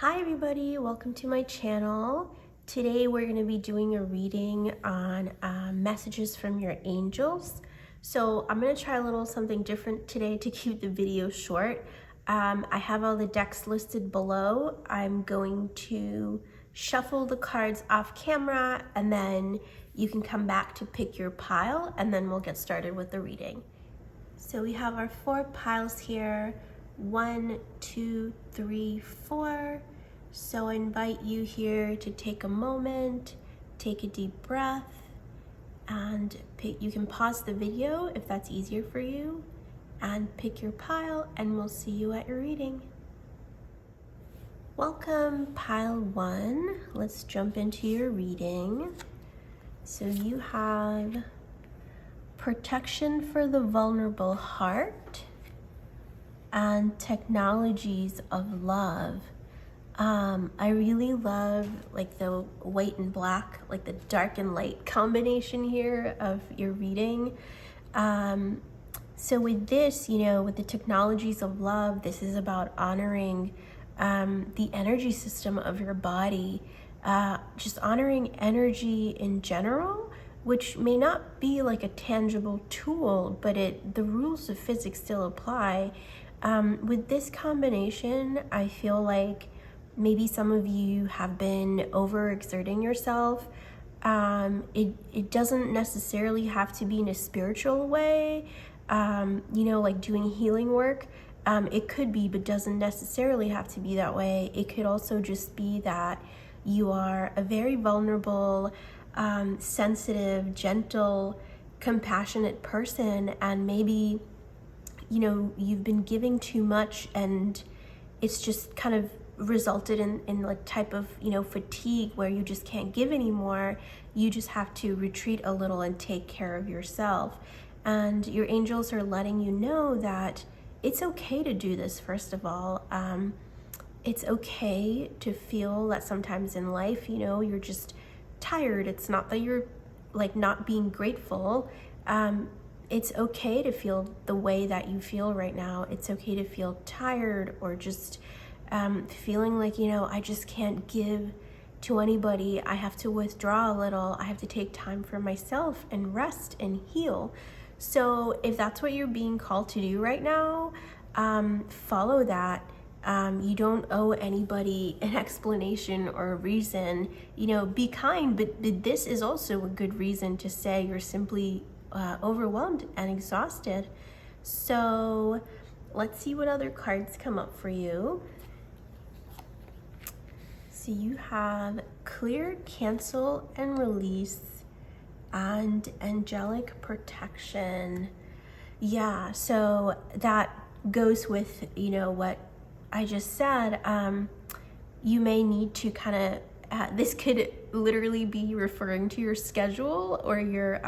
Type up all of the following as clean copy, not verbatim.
Hi everybody, welcome to my channel. Today we're going to be doing a reading on messages from your angels. So I'm going to try a little something different today to keep the video short. I have all the decks listed below. I'm going to shuffle the cards off camera and then you can come back to pick your pile and then we'll get started with the reading. So we have our 4 piles here. 1, 2, 3, 4. So I invite you here to take a moment, take a deep breath, and you can pause the video if that's easier for you, and pick your pile, and we'll see you at your reading. Welcome, pile 1. Let's jump into your reading. So you have protection for the vulnerable heart and technologies of love. I really love like the white and black, like the dark and light combination here of your reading. So with this, with the technologies of love, this is about honoring the energy system of your body, just honoring energy in general, which may not be like a tangible tool, but the rules of physics still apply. With this combination, I feel like maybe some of you have been overexerting yourself. It doesn't necessarily have to be in a spiritual way, like doing healing work. It could be, but doesn't necessarily have to be that way. It could also just be that you are a very vulnerable, sensitive, gentle, compassionate person, and maybe you've been giving too much and it's just kind of resulted in like type of fatigue where you just can't give anymore. You just have to retreat a little and take care of yourself, and your angels are letting you know that it's okay to do this. First of all, it's okay to feel that sometimes in life you're just tired. It's not that you're like not being grateful. It's okay to feel the way that you feel right now. It's okay to feel tired or just feeling like, I just can't give to anybody. I have to withdraw a little. I have to take time for myself and rest and heal. So if that's what you're being called to do right now, follow that. You don't owe anybody an explanation or a reason. Be kind, but this is also a good reason to say you're simply overwhelmed and exhausted. So let's see what other cards come up for you. So you have clear, cancel, and release, and angelic protection. Yeah, so that goes with what I just said. You may need to kind of this could literally be referring to your schedule or your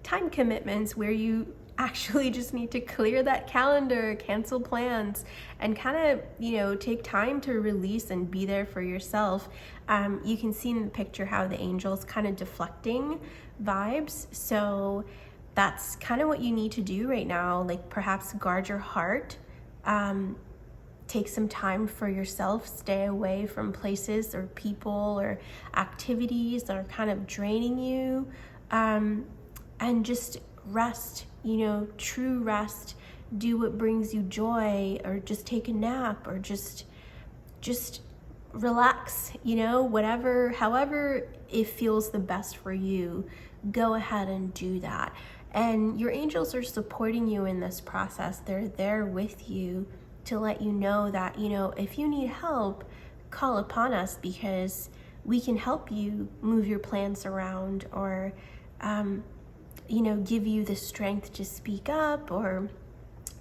time commitments, where you actually just need to clear that calendar, cancel plans, and kind of take time to release and be there for yourself. You can see in the picture how the angel's kind of deflecting vibes, so that's kind of what you need to do right now. Like perhaps guard your heart, take some time for yourself, stay away from places or people or activities that are kind of draining you, and just rest, true rest. Do what brings you joy, or just take a nap, or just relax, however it feels the best for you, go ahead and do that. And your angels are supporting you in this process. They're there with you to let you know that, if you need help, call upon us, because we can help you move your plans around, or give you the strength to speak up, or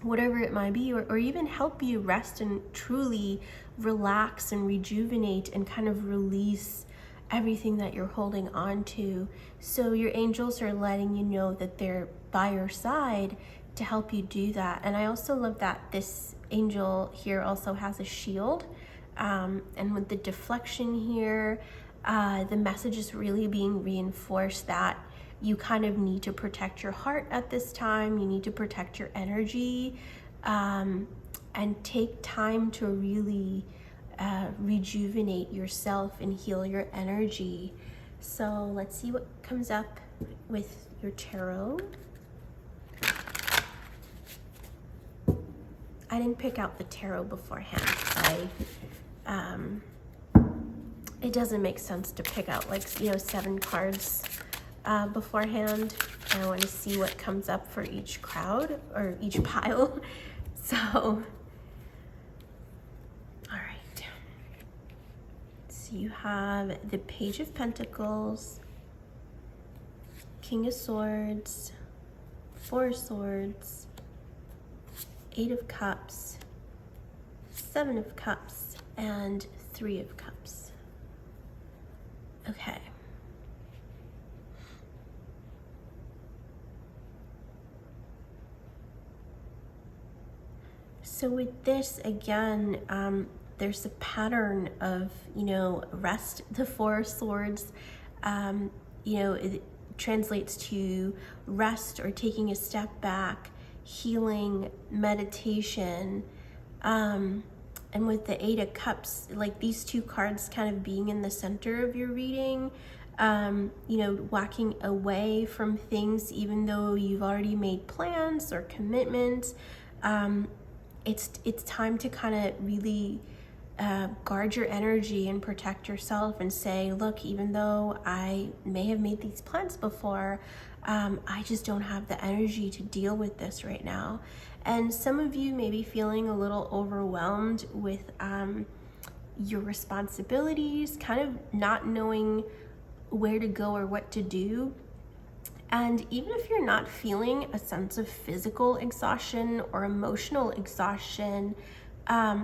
whatever it might be, or even help you rest and truly relax and rejuvenate and kind of release everything that you're holding on to. So your angels are letting you know that they're by your side to help you do that. And I also love that this angel here also has a shield, and with the deflection here, the message is really being reinforced that you kind of need to protect your heart at this time. You need to protect your energy, and take time to really rejuvenate yourself and heal your energy. So let's see what comes up with your tarot. I didn't pick out the tarot beforehand. It doesn't make sense to pick out like, 7 cards beforehand. I want to see what comes up for each crowd or each pile. So, all right. So you have the Page of Pentacles, King of Swords, 4 of Swords, 8 of Cups, 7 of Cups, and 3 of Cups. Okay. So with this, again, there's a pattern of, rest. The 4 of Swords, it translates to rest or taking a step back, healing, meditation. And with the 8 of Cups, like these 2 cards kind of being in the center of your reading, walking away from things even though you've already made plans or commitments. It's time to kind of really guard your energy and protect yourself and say, look, even though I may have made these plans before, I just don't have the energy to deal with this right now. And some of you may be feeling a little overwhelmed with your responsibilities, kind of not knowing where to go or what to do. And even if you're not feeling a sense of physical exhaustion or emotional exhaustion,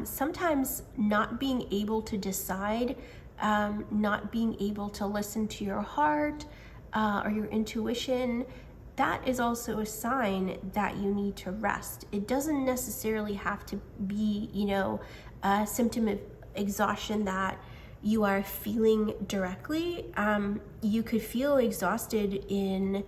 sometimes not being able to decide, not being able to listen to your heart or your intuition, that is also a sign that you need to rest. It doesn't necessarily have to be, a symptom of exhaustion that you are feeling directly. You could feel exhausted in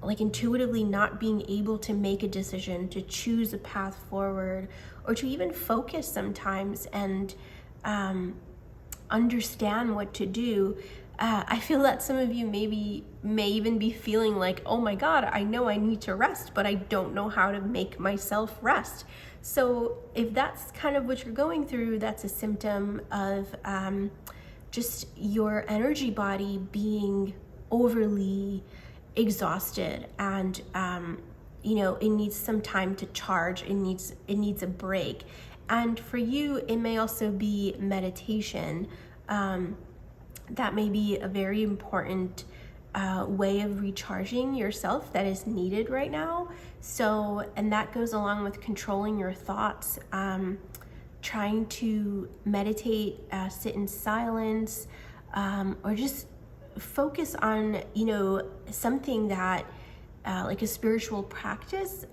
like intuitively not being able to make a decision, to choose a path forward, or to even focus sometimes and understand what to do. I feel that some of you may even be feeling like, oh my God, I know I need to rest, but I don't know how to make myself rest. So if that's kind of what you're going through, that's a symptom of just your energy body being overly exhausted, and it needs some time to charge. It needs a break. And for you, it may also be meditation. That may be a very important way of recharging yourself that is needed right now. So, and that goes along with controlling your thoughts, trying to meditate, sit in silence, or just focus on, something that, like a spiritual practice.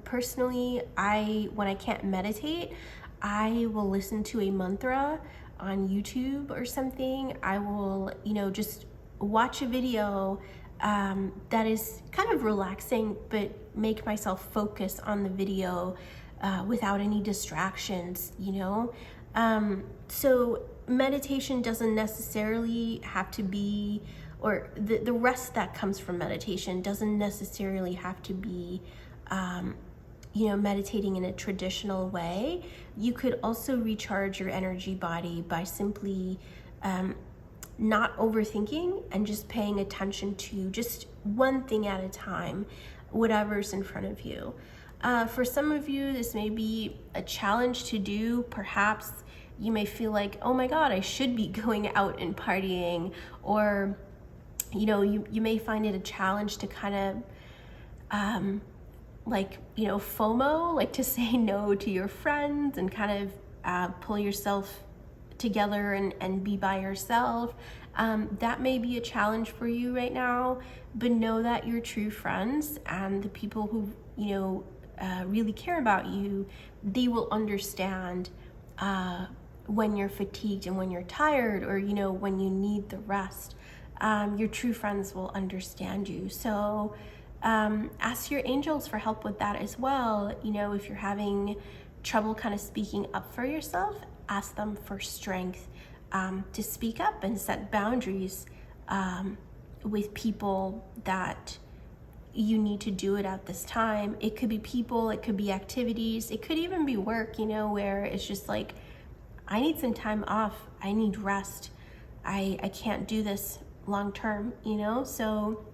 Personally, when I can't meditate, I will listen to a mantra on YouTube or something. I will, just watch a video that is kind of relaxing, but make myself focus on the video without any distractions, So meditation doesn't necessarily have to be, or the rest that comes from meditation doesn't necessarily have to be, meditating in a traditional way. You could also recharge your energy body by simply not overthinking and just paying attention to just one thing at a time, whatever's in front of you. For some of you, this may be a challenge to do. Perhaps you may feel like, oh my God, I should be going out and partying, or you may find it a challenge to kind of FOMO, like to say no to your friends and kind of pull yourself together and be by yourself. That may be a challenge for you right now, but know that your true friends and the people who really care about you, they will understand when you're fatigued and when you're tired, or when you need the rest. Your true friends will understand you. So ask your angels for help with that as well. If you're having trouble kind of speaking up for yourself, ask them for strength to speak up and set boundaries with people that you need to do it at this time. It could be people, it could be activities, it could even be work, you know, where it's just like, I need some time off, I need rest, I can't do this long term, you know? So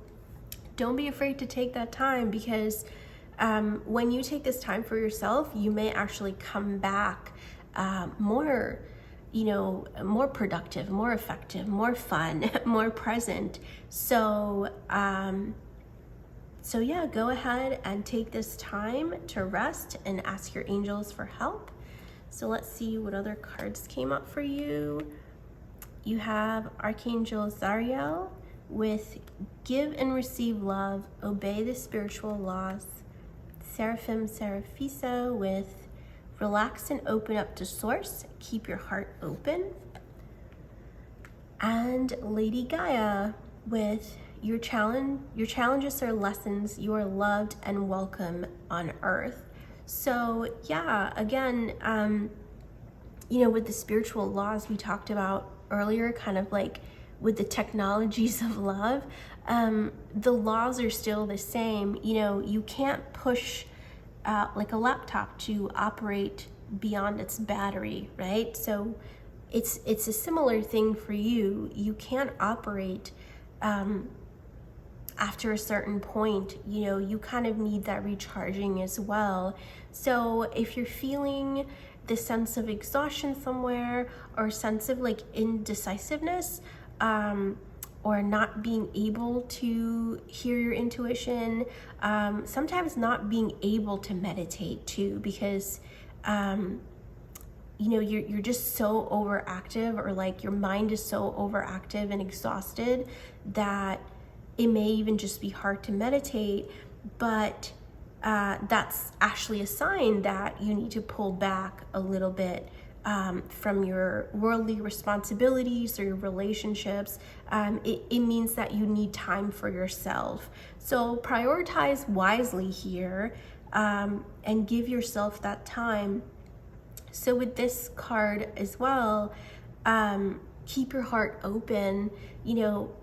don't be afraid to take that time, because when you take this time for yourself, you may actually come back more, you know, more productive, more effective, more fun, more present. So yeah, go ahead and take this time to rest and ask your angels for help. So let's see what other cards came up for you. You have Archangel Zariel with give and receive love, obey the spiritual laws. Seraphim Seraphisa with relax and open up to source, keep your heart open. And Lady Gaia with your challenges are lessons, you are loved and welcome on earth. So yeah, again, you know, with the spiritual laws we talked about earlier, kind of like with the technologies of love, the laws are still the same. You know, you can't push like a laptop to operate beyond its battery, right? So it's a similar thing for you. You can't operate after a certain point. You know, you kind of need that recharging as well. So if you're feeling the sense of exhaustion somewhere, or sense of like indecisiveness, or not being able to hear your intuition, sometimes not being able to meditate too, because you know, you're just so overactive, or like your mind is so overactive and exhausted that it may even just be hard to meditate. But that's actually a sign that you need to pull back a little bit from your worldly responsibilities or your relationships. It means that you need time for yourself. So prioritize wisely here, and give yourself that time. So with this card as well, keep your heart open, you know.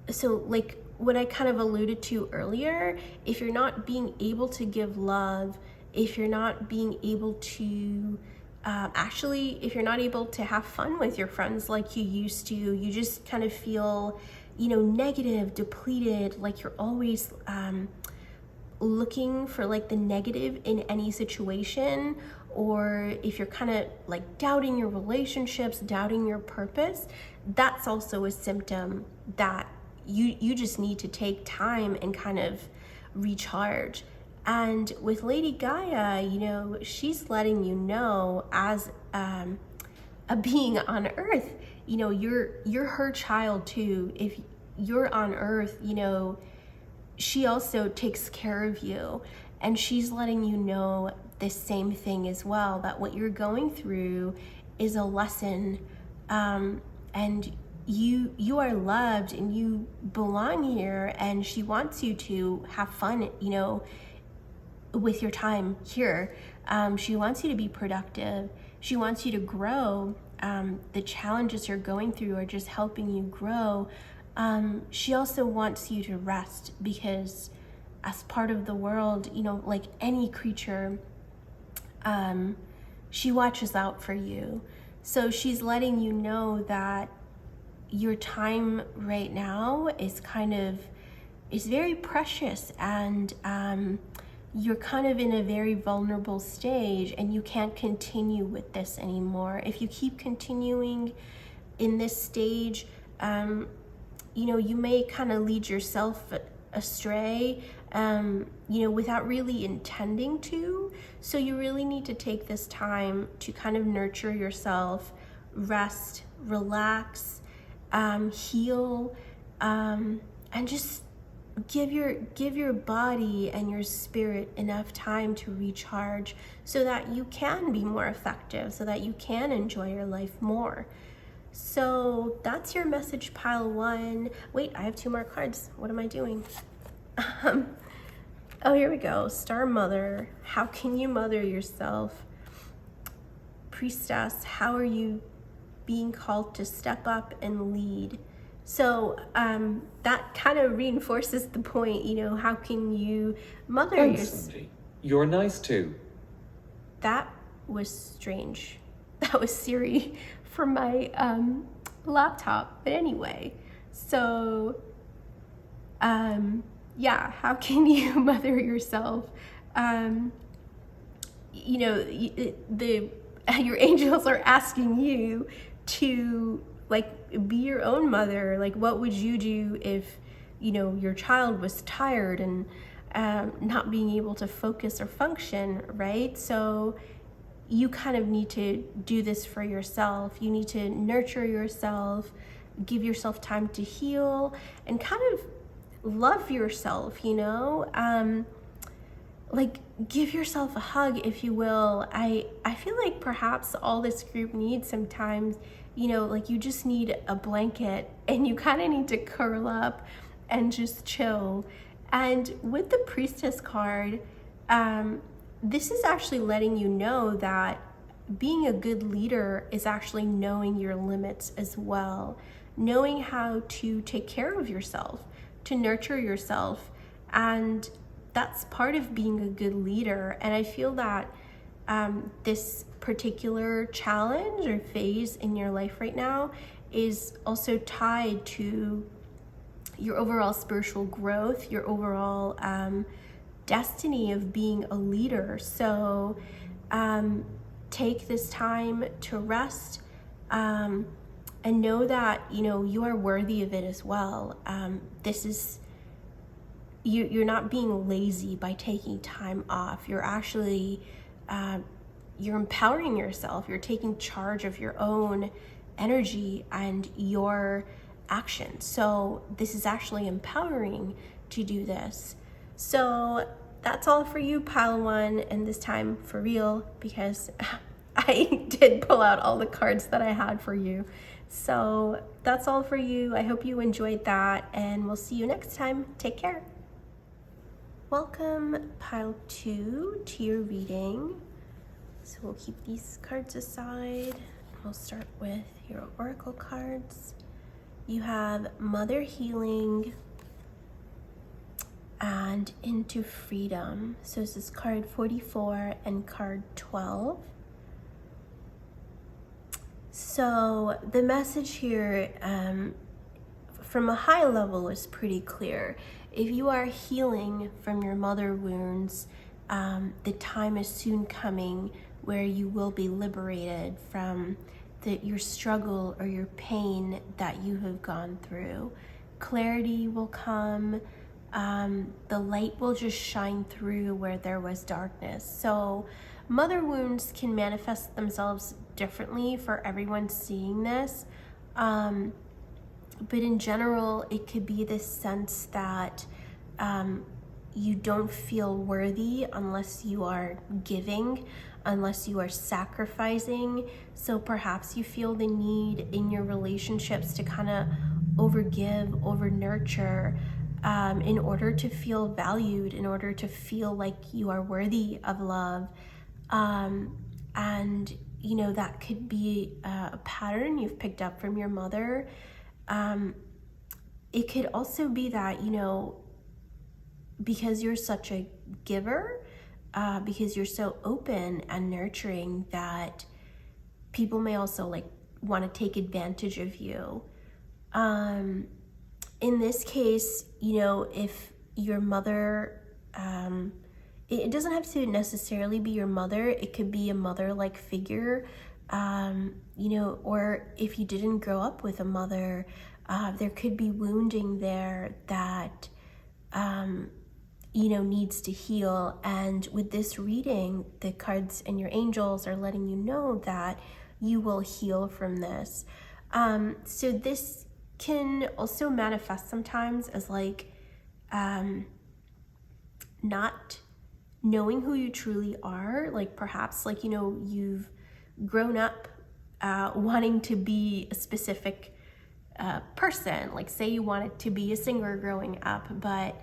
So like what I kind of alluded to earlier, if you're not being able to give love, if you're not being able to actually, if you're not able to have fun with your friends like you used to, you just kind of feel, you know, negative, depleted, like you're always looking for like the negative in any situation, or if you're kind of like doubting your relationships, doubting your purpose, that's also a symptom that you just need to take time and kind of recharge. And with Lady Gaia, you know, she's letting you know, as a being on earth, you know, you're her child too. If you're on earth, you know, she also takes care of you, and she's letting you know the same thing as well, that what you're going through is a lesson, and you are loved and you belong here, and she wants you to have fun, you know, with your time here. She wants you to be productive. She wants you to grow. The challenges you're going through are just helping you grow. She also wants you to rest, because as part of the world, you know, like any creature, she watches out for you. So she's letting you know that your time right now is very precious, and you're kind of in a very vulnerable stage, and you can't continue with this anymore. If you keep continuing in this stage, you know, you may kind of lead yourself astray, you know, without really intending to. So you really need to take this time to kind of nurture yourself, rest, relax, heal, and just give your body and your spirit enough time to recharge, so that you can be more effective, so that you can enjoy your life more. So that's your message, pile one. Wait, I have 2 more cards. What am I doing? Oh, here we go. Star Mother. How can you mother yourself? Priestess, how are you being called to step up and lead? So that kind of reinforces the point, you know, how can you mother yourself? You're nice too. That was strange. That was Siri from my laptop. But anyway, so yeah, how can you mother yourself? You know, your angels are asking you to like be your own mother. Like, what would you do if, you know, your child was tired and not being able to focus or function, right? So you kind of need to do this for yourself. You need to nurture yourself, give yourself time to heal, and kind of love yourself, you know? Like, give yourself a hug, if you will. I feel like perhaps all this group needs sometimes, you know, like you just need a blanket and you kind of need to curl up and just chill. And with the Priestess card, this is actually letting you know that being a good leader is actually knowing your limits as well, knowing how to take care of yourself, to nurture yourself. And that's part of being a good leader. And I feel that this particular challenge or phase in your life right now is also tied to your overall spiritual growth, your overall destiny of being a leader. So take this time to rest and know that, you know, you are worthy of it as well. This is, you're not being lazy by taking time off. You're actually, you're empowering yourself. You're taking charge of your own energy and your actions. So this is actually empowering to do this. So that's all for you, pile one, and this time for real, because I did pull out all the cards that I had for you. So that's all for you. I hope you enjoyed that, and we'll see you next time. Take care. Welcome, pile two, to your reading. So we'll keep these cards aside. We'll start with your oracle cards. You have Mother Healing and Into Freedom. So this is card 44 and card 12. So the message here from a high level is pretty clear. If you are healing from your mother wounds, the time is soon coming where you will be liberated from your struggle or your pain that you have gone through. Clarity will come. The light will just shine through where there was darkness. So mother wounds can manifest themselves differently for everyone seeing this. But in general, it could be this sense that you don't feel worthy unless you are giving, unless you are sacrificing. So perhaps you feel the need in your relationships to kind of overgive, over nurture, in order to feel valued, in order to feel like you are worthy of love. And you know, that could be a pattern you've picked up from your mother. It could also be that, you know, because you're such a giver, because you're so open and nurturing, that people may also like want to take advantage of you. In this case, you know, if your mother, it doesn't have to necessarily be your mother. It could be a mother-like figure, you know, or if you didn't grow up with a mother, there could be wounding there that, you know, needs to heal. And with this reading, the cards and your angels are letting you know that you will heal from this. So this can also manifest sometimes as like not knowing who you truly are. Like perhaps, like, you know, you've grown up wanting to be a specific person. Like say you wanted to be a singer growing up, but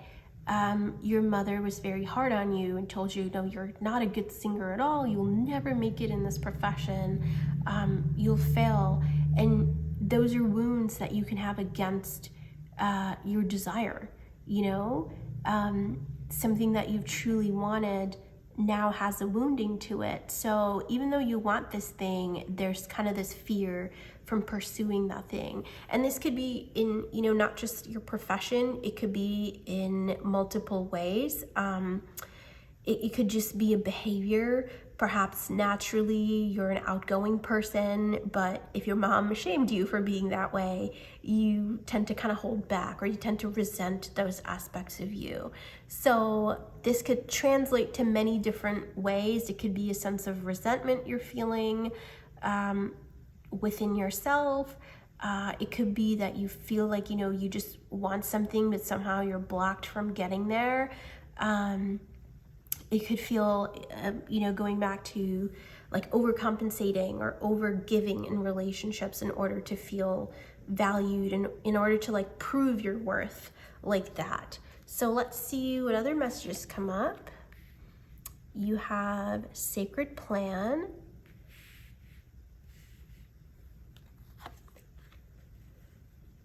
your mother was very hard on you and told you, no, you're not a good singer at all. You'll never make it in this profession. You'll fail. And those are wounds that you can have against your desire, something that you've truly wanted now has a wounding to it. So even though you want this thing, there's kind of this fear from pursuing that thing. And this could be in, not just your profession, it could be in multiple ways. It could just be a behavior. Perhaps naturally you're an outgoing person, but if your mom shamed you for being that way, you tend to kind of hold back, or you tend to resent those aspects of you. So this could translate to many different ways. It could be a sense of resentment you're feeling within yourself. It could be that you feel like, you just want something, but somehow you're blocked from getting there. It could feel, going back to like overcompensating or overgiving in relationships in order to feel valued and in order to like prove your worth like that. So let's see what other messages come up. You have sacred plan.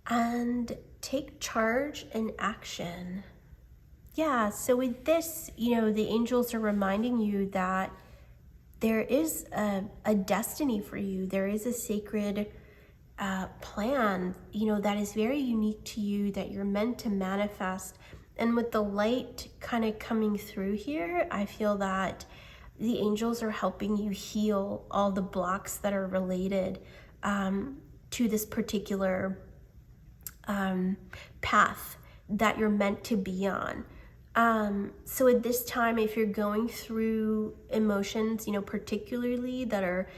And take charge and action. Yeah, so with this, the angels are reminding you that there is a destiny for you. There is a sacred plan, that is very unique to you, that you're meant to manifest. And with the light kind of coming through here, I feel that the angels are helping you heal all the blocks that are related to this particular path that you're meant to be on. So at this time, if you're going through emotions, particularly that are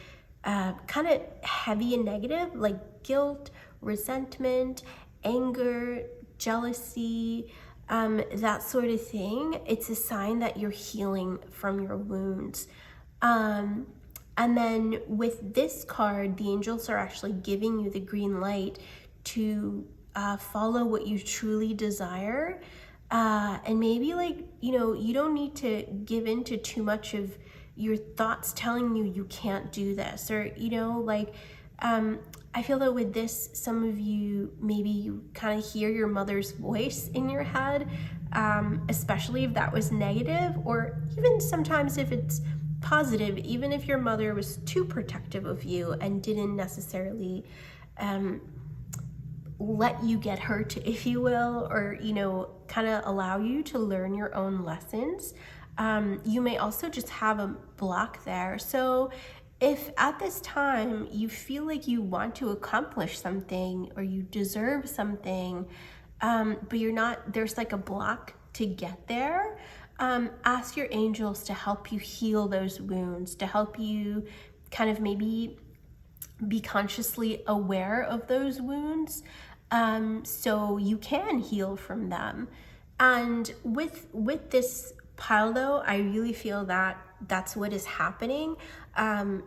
kind of heavy and negative, like guilt, resentment, anger, jealousy, that sort of thing, it's a sign that you're healing from your wounds. And then with this card, the angels are actually giving you the green light to follow what you truly desire. And maybe you don't need to give into too much of your thoughts telling you can't do this, or, I feel that with this, some of you, maybe you kind of hear your mother's voice in your head, especially if that was negative, or even sometimes if it's positive, even if your mother was too protective of you and didn't necessarily, let you get hurt, if you will, or, kind of allow you to learn your own lessons. You may also just have a block there. So if at this time you feel like you want to accomplish something or you deserve something, but you're not, there's like a block to get there, ask your angels to help you heal those wounds, to help you kind of maybe be consciously aware of those wounds, so you can heal from them. And with this pile though, I really feel that that's what is happening,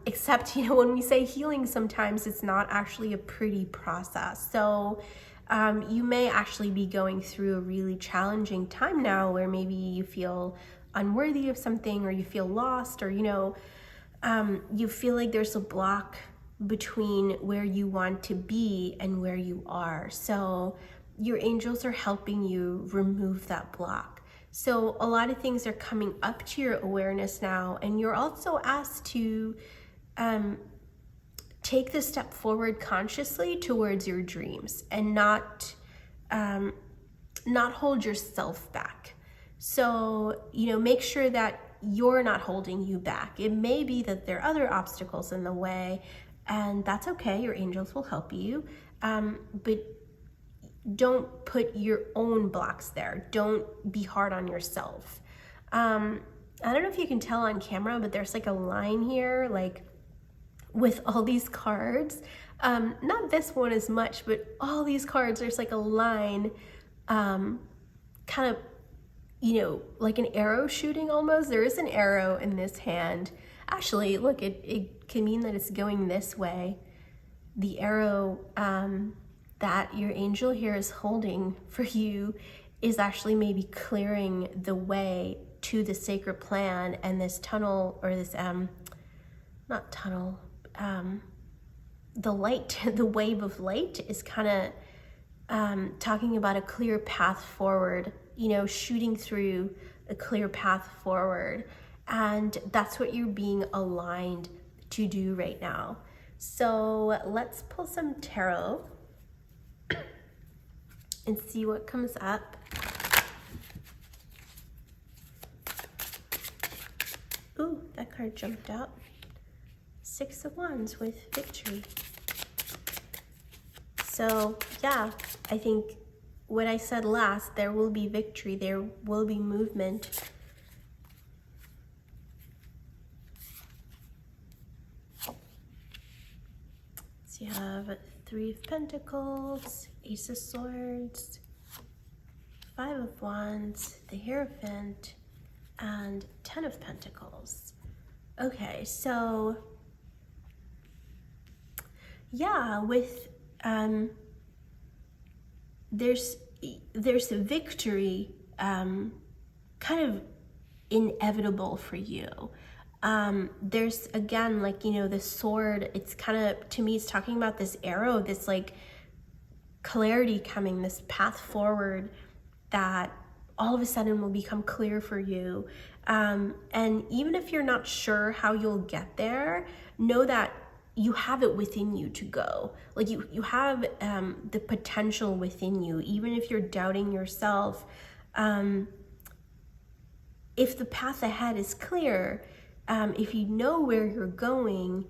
except when we say healing, sometimes it's not actually a pretty process. So you may actually be going through a really challenging time now, where maybe you feel unworthy of something, or you feel lost, or you feel like there's a block between where you want to be and where you are. So your angels are helping you remove that block. So a lot of things are coming up to your awareness now, and you're also asked to take the step forward consciously towards your dreams, and not hold yourself back. So, make sure that you're not holding you back. It may be that there are other obstacles in the way, and that's okay. Your angels will help you. But don't put your own blocks there. Don't be hard on yourself. I don't know if you can tell on camera, but there's like a line here, like with all these cards. Not this one as much, but all these cards, there's like a line, kind of, like an arrow shooting almost. There is an arrow in this hand. Actually, look, it can mean that it's going this way. The arrow that your angel here is holding for you is actually maybe clearing the way to the sacred plan, and this tunnel, or this not tunnel, the light, the wave of light is kind of talking about a clear path forward, you know, shooting through a clear path forward. And that's what you're being aligned to do right now. So let's pull some tarot and see what comes up. Ooh, that card jumped out. 6 of Wands with victory. So yeah, I think what I said last, there will be victory, there will be movement. So you have 3 of Pentacles, Ace of Swords, 5 of Wands, the Hierophant, and 10 of Pentacles. Okay, so yeah, with there's a victory kind of inevitable for you. There's, again, like, you know, the sword, it's kind of, to me, it's talking about this arrow, this like clarity coming, this path forward that all of a sudden will become clear for you. And even if you're not sure how you'll get there, know that you have it within you to go. Like you have the potential within you, even if you're doubting yourself. If the path ahead is clear, if you know where you're going,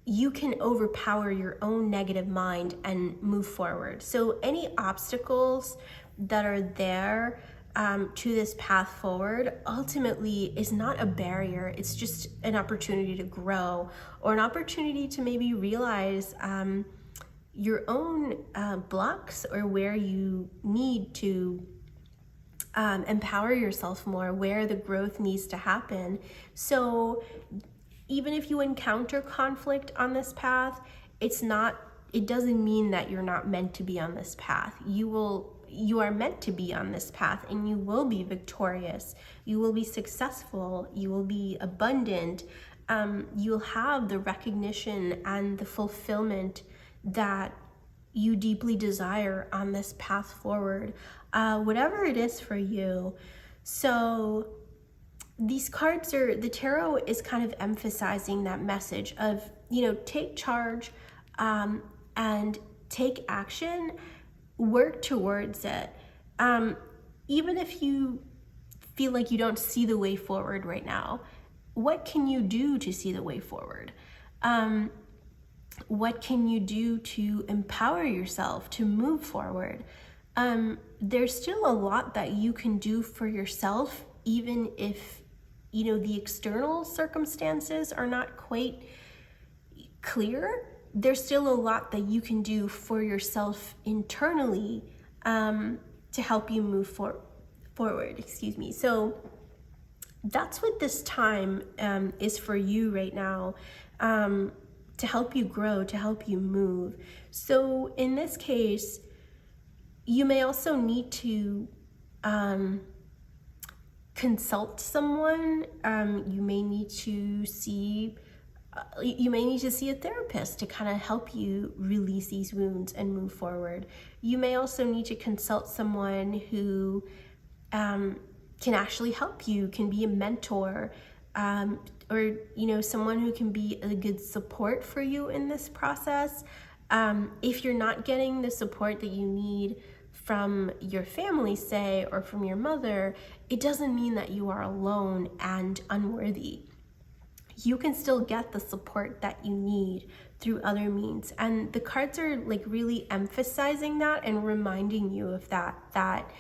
you can overpower your own negative mind and move forward. So any obstacles that are there to this path forward ultimately is not a barrier. It's just an opportunity to grow, or an opportunity to maybe realize your own blocks, or where you need to empower yourself more, where the growth needs to happen. So even if you encounter conflict on this path, it doesn't mean that you're not meant to be on this path. You are meant to be on this path, and you will be victorious. You will be successful. You will be abundant. You'll have the recognition and the fulfillment that you deeply desire on this path forward, whatever it is for you. So these cards the tarot is kind of emphasizing that message of, you know, take charge and take action, work towards it. Even if you feel like you don't see the way forward right now, what can you do to see the way forward? What can you do to empower yourself to move forward? There's still a lot that you can do for yourself, even if, you know, the external circumstances are not quite clear. There's still a lot that you can do for yourself internally to help you move forward. Excuse me. So that's what this time is for you right now, to help you grow, to help you move. So in this case, you may also need to consult someone. You may need to see a therapist to kind of help you release these wounds and move forward. You may also need to consult someone who can actually help you, can be a mentor, or, you know, someone who can be a good support for you in this process. If you're not getting the support that you need from your family, say, or from your mother, it doesn't mean that you are alone and unworthy. You can still get the support that you need through other means. And the cards are like really emphasizing that and reminding you of that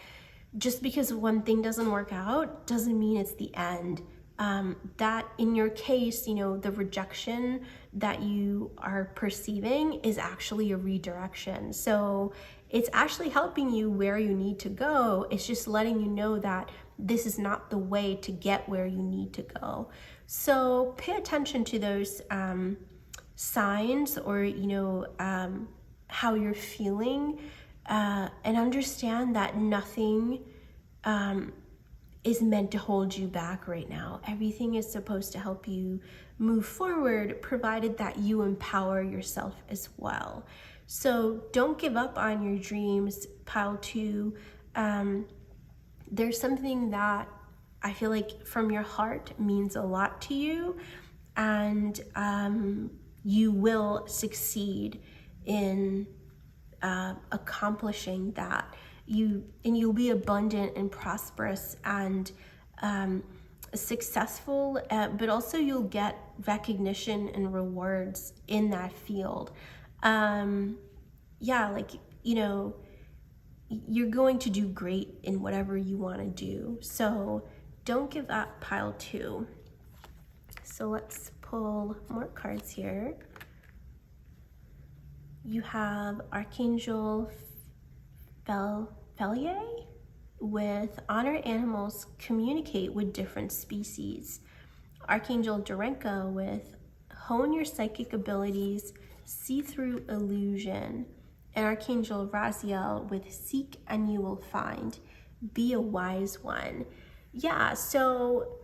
just because one thing doesn't work out doesn't mean it's the end. That in your case, you know, the rejection that you are perceiving is actually a redirection. So it's actually helping you where you need to go. It's just letting you know that this is not the way to get where you need to go. So pay attention to those signs, or, you know, how you're feeling and understand that nothing is meant to hold you back right now. Everything is supposed to help you move forward, provided that you empower yourself as well. So don't give up on your dreams, pile 2. There's something that I feel like from your heart means a lot to you, and you will succeed in accomplishing that. You'll be abundant and prosperous and successful, but also you'll get recognition and rewards in that field. Yeah, like, you know, you're going to do great in whatever you want to do. So don't give up, pile 2. So let's pull more cards here. You have Archangel Fairchild with honor animals, communicate with different species. Archangel Durenko with hone your psychic abilities, see through illusion. And Archangel Raziel with seek and you will find, be a wise one. Yeah, so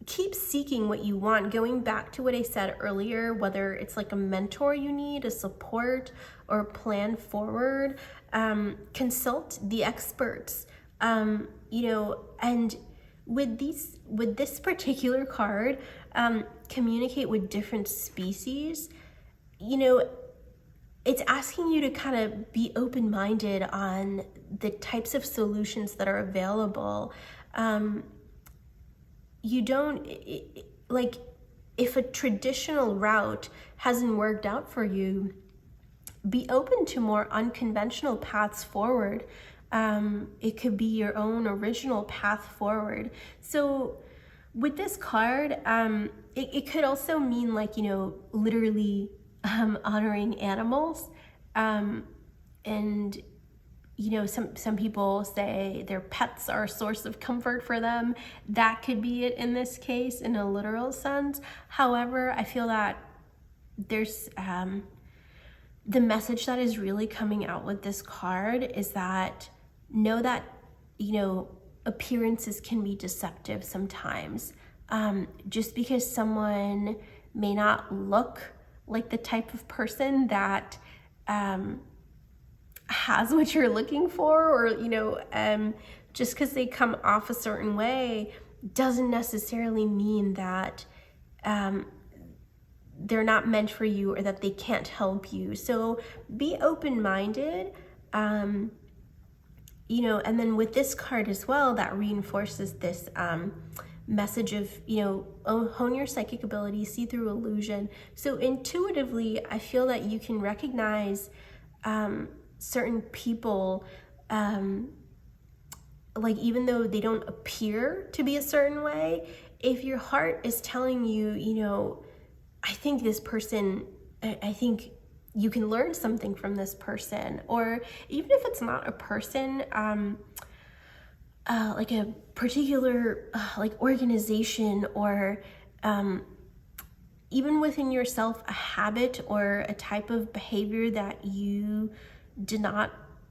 keep seeking what you want. Going back to what I said earlier, whether it's like a mentor you need, a support, or plan forward, consult the experts. And with this particular card, communicate with different species. It's asking you to kind of be open-minded on the types of solutions that are available. If a traditional route hasn't worked out for you, be open to more unconventional paths forward. It could be your own original path forward. So with this card, it could also mean literally honoring animals. And some people say their pets are a source of comfort for them. That could be it in this case in a literal sense. However, I feel that there's the message that is really coming out with this card is that know that appearances can be deceptive sometimes. Just because someone may not look like the type of person that has what you're looking for, or just because they come off a certain way doesn't necessarily mean that they're not meant for you or that they can't help you. So be open-minded, and then with this card as well, that reinforces this message of hone your psychic ability, see through illusion. So intuitively, I feel that you can recognize certain people, even though they don't appear to be a certain way, if your heart is telling you, I think this person, I think you can learn something from this person, or even if it's not a person, like a particular organization, or even within yourself, a habit or a type of behavior that you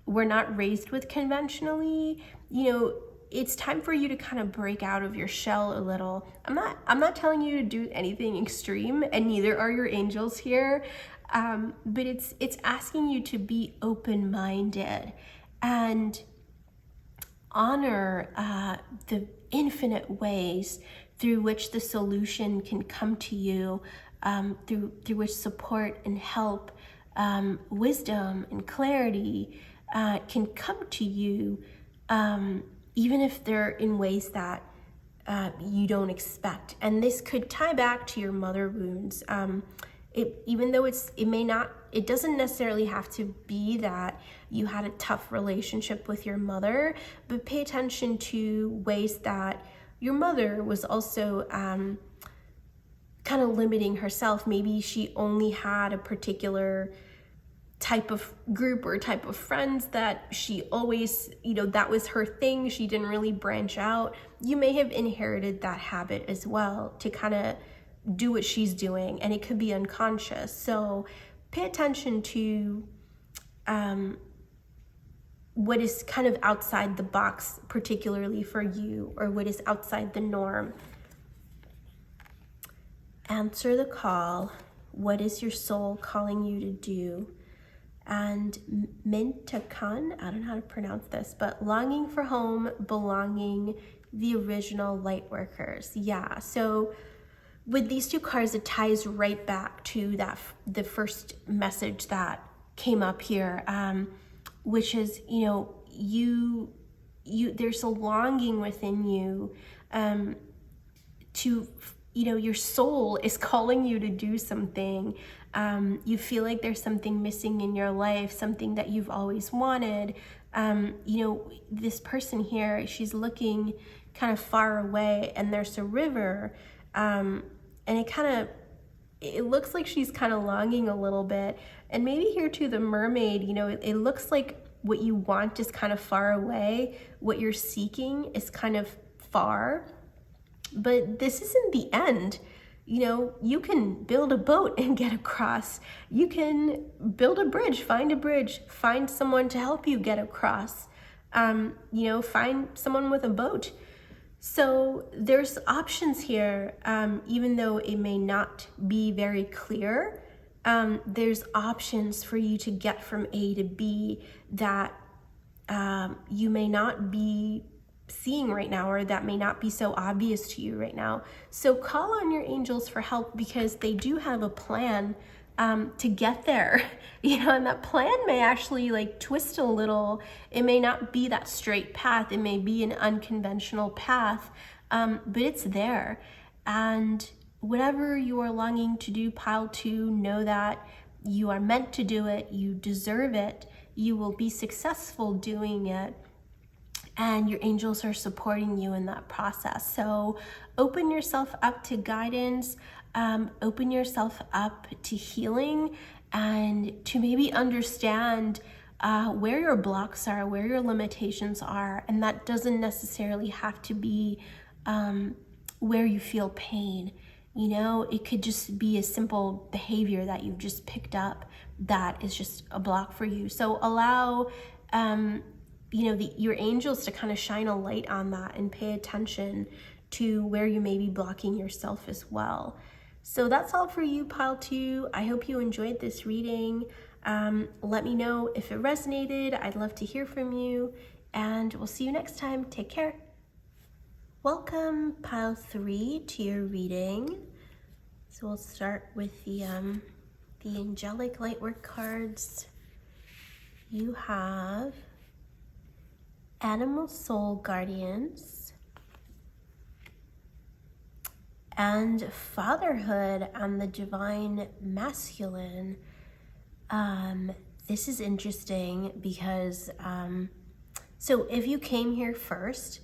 were not raised with conventionally, it's time for you to kind of break out of your shell a little. I'm not telling you to do anything extreme, and neither are your angels here, but it's asking you to be open-minded and honor the infinite ways through which the solution can come to you, through which support and help, wisdom and clarity can come to you, even if they're in ways that you don't expect. And this could tie back to your mother wounds. Even though it doesn't necessarily have to be that you had a tough relationship with your mother, but pay attention to ways that your mother was also kind of limiting herself. Maybe she only had a particular type of group or type of friends that she always, that was her thing. She didn't really branch out. You may have inherited that habit as well, to kind of do what she's doing, and it could be unconscious. So pay attention to what is kind of outside the box, particularly for you, or what is outside the norm. Answer the call. What is your soul calling you to do? And Mintakan, I don't know how to pronounce this, but longing for home, belonging, the original Lightworkers. Yeah, so with these two cards, it ties right back to the first message that came up here, which is, you there's a longing within you to, your soul is calling you to do something. You feel like there's something missing in your life, something that you've always wanted. This person here, she's looking kind of far away, and there's a river, and it looks like she's kind of longing a little bit. And maybe here too, the mermaid, it looks like what you want is kind of far away. What you're seeking is kind of far. But this isn't the end. You can build a boat and get across. You can build a bridge, find someone to help you get across. Find someone with a boat. So there's options here, even though it may not be very clear. There's options for you to get from A to B that you may not be seeing right now, or that may not be so obvious to you right now. So call on your angels for help, because they do have a plan to get there. And that plan may actually twist a little. It may not be that straight path. It may be an unconventional path, but it's there. And whatever you are longing to do, pile 2, know that you are meant to do it. You deserve it. You will be successful doing it. And your angels are supporting you in that process. So open yourself up to guidance, open yourself up to healing, and to maybe understand where your blocks are, where your limitations are. And that doesn't necessarily have to be where you feel pain. It could just be a simple behavior that you've just picked up that is just a block for you. So allow your angels to kind of shine a light on that, and pay attention to where you may be blocking yourself as well. So that's all for you, pile 2. I hope you enjoyed this reading. Let me know if it resonated. I'd love to hear from you, and we'll see you next time. Take care. Welcome, pile 3, to your reading. So we'll start with the Angelic Lightwork cards. You have Animal Soul Guardians and Fatherhood and the Divine Masculine. This is interesting because, so if you came here first,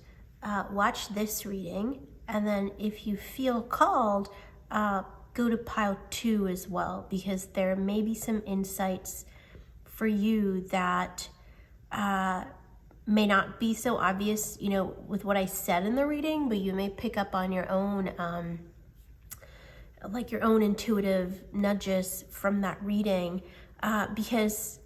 watch this reading, and then if you feel called, go to pile 2 as well, because there may be some insights for you that may not be so obvious, with what I said in the reading, but you may pick up on your own, your own intuitive nudges from that reading, because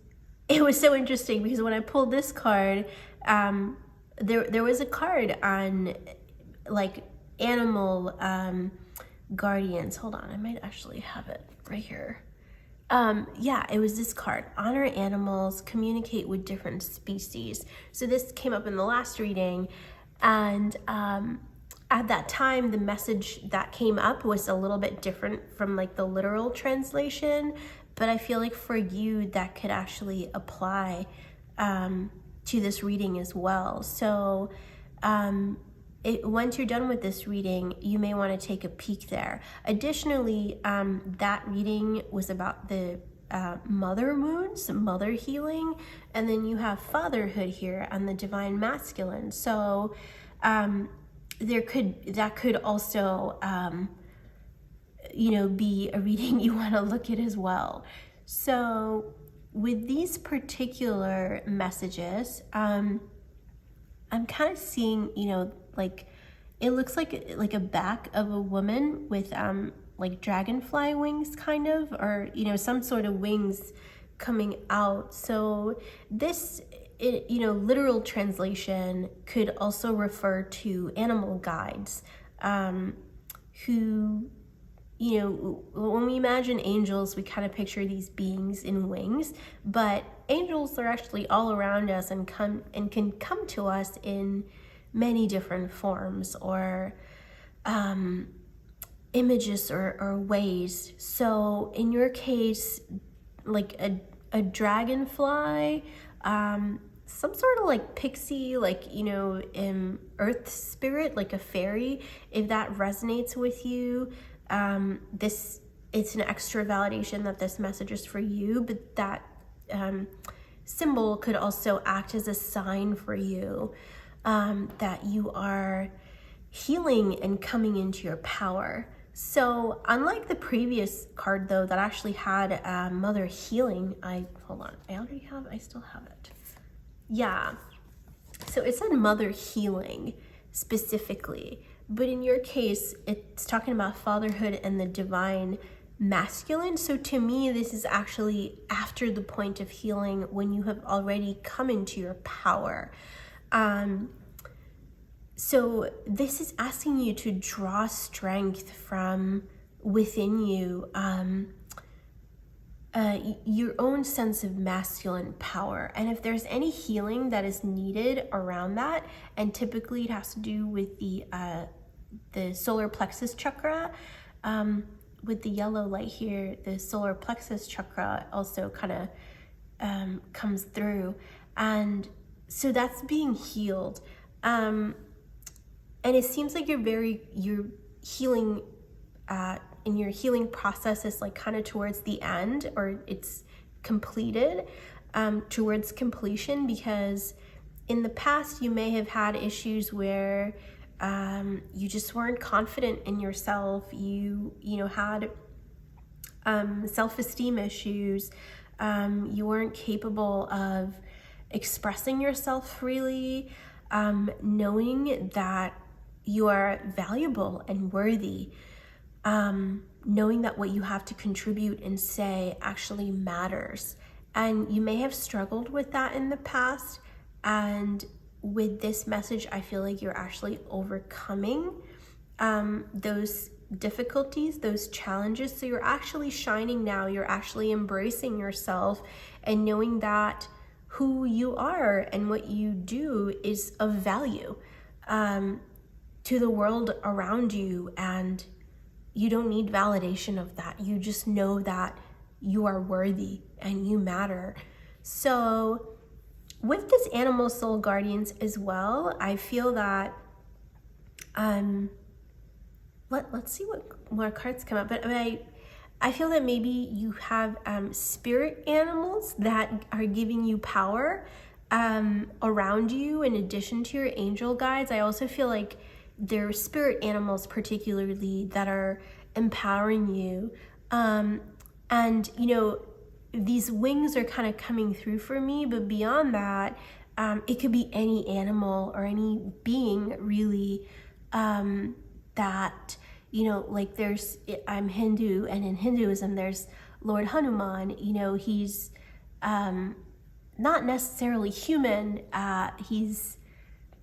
it was so interesting. Because when I pulled this card, there was a card on animal guardians. Hold on, I might actually have it right here. It was this card: honor animals, communicate with different species. So this came up in the last reading, and at that time, the message that came up was a little bit different from the literal translation, but I feel like for you that could actually apply to this reading as well. So once you're done with this reading, you may want to take a peek there. Additionally, that reading was about the mother wounds, mother healing, and then you have fatherhood here and the divine masculine. So that could also be a reading you want to look at as well. So with these particular messages, I'm kind of seeing, it looks like a back of a woman with like dragonfly wings kind of, or, you know, some sort of wings coming out. So this, you know, literal translation could also refer to animal guides, who, you know, when we imagine angels, we kind of picture these beings in wings, but angels are actually all around us and can come to us in many different forms or images or ways. So in your case, like a dragonfly, some sort of like pixie, like, you know, earth spirit, like a fairy, if that resonates with you, it's an extra validation that this message is for you, but that symbol could also act as a sign for you that you are healing and coming into your power. So unlike the previous card though, that actually had mother healing, hold on, I still have it. Yeah, so it said mother healing specifically, but in your case, it's talking about fatherhood and the divine masculine. So to me, this is actually after the point of healing, when you have already come into your power. So this is asking you to draw strength from within you, your own sense of masculine power. And if there's any healing that is needed around that, and typically it has to do with the solar plexus chakra, with the yellow light here, the solar plexus chakra also kind of comes through. And so that's being healed. And it seems like you're healing, and your healing process is like kind of towards the end, or it's completed, towards completion, because in the past you may have had issues where you just weren't confident in yourself. You know, had self-esteem issues. You weren't capable of expressing yourself freely, knowing that you are valuable and worthy, knowing that what you have to contribute and say actually matters. And you may have struggled with that in the past, and with this message, I feel like you're actually overcoming those difficulties, those challenges. So you're actually shining now. You're actually embracing yourself and knowing that who you are and what you do is of value to the world around you, and you don't need validation of that. You just know that you are worthy and you matter. So with this animal soul guardians as well, I feel that let's see what more cards come up. But I feel that maybe you have spirit animals that are giving you power around you in addition to your angel guides. I also feel like there are spirit animals particularly that are empowering you. And, you know, these wings are kind of coming through for me, but beyond that, it could be any animal or any being really that, you know, like I'm Hindu, and in Hinduism, there's Lord Hanuman. You know, he's not necessarily human. He's,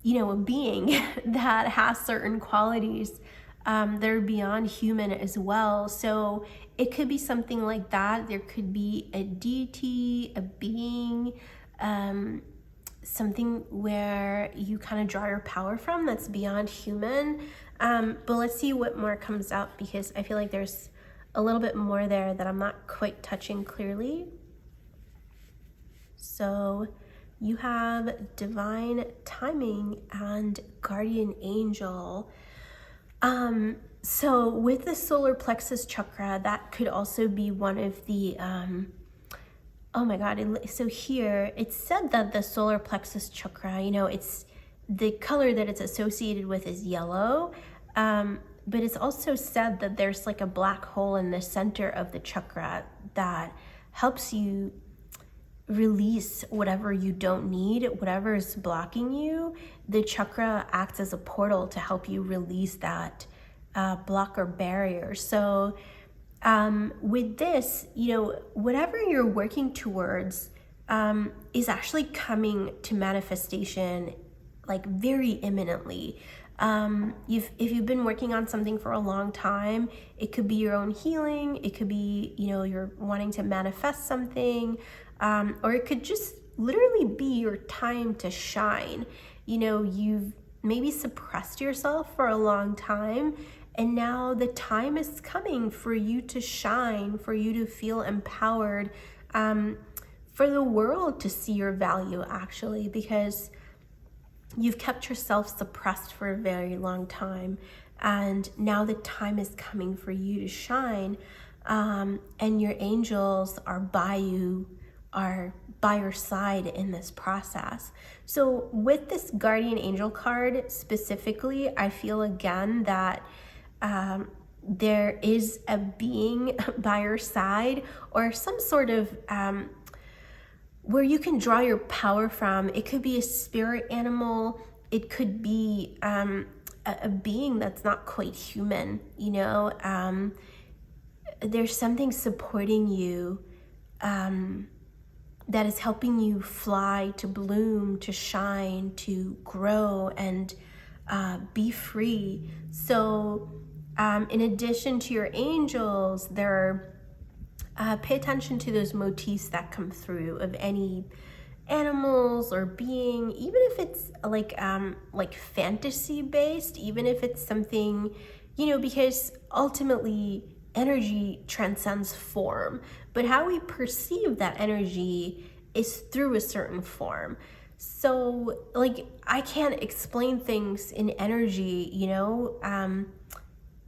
you know, a being that has certain qualities that are beyond human as well. So it could be something like that. There could be a deity, a being, something where you kind of draw your power from that's beyond human. But let's see what more comes out, because I feel like there's a little bit more there that I'm not quite touching clearly. So you have divine timing and guardian angel. So with the solar plexus chakra, that could also be one of the, oh my God. So here it said that the solar plexus chakra, you know, it's the color that it's associated with is yellow. But it's also said that there's like a black hole in the center of the chakra that helps you release whatever you don't need, whatever is blocking you. The chakra acts as a portal to help you release that block or barrier. So with this, whatever you're working towards is actually coming to manifestation like very imminently. If you've been working on something for a long time, it could be your own healing, it could be, you're wanting to manifest something, or it could just literally be your time to shine. You've maybe suppressed yourself for a long time, and now the time is coming for you to shine, for you to feel empowered, for the world to see your value actually, because you've kept yourself suppressed for a very long time, and now the time is coming for you to shine, and your angels are by your side in this process. So with this guardian angel card specifically, I feel again that there is a being by your side, or some sort of where you can draw your power from. It could be a spirit animal. It could be a being that's not quite human. There's something supporting you that is helping you fly, to bloom, to shine, to grow, and be free. So in addition to your angels, pay attention to those motifs that come through of any animals or being, even if it's like fantasy based, even if it's something, because ultimately energy transcends form, but how we perceive that energy is through a certain form. So I can't explain things in energy,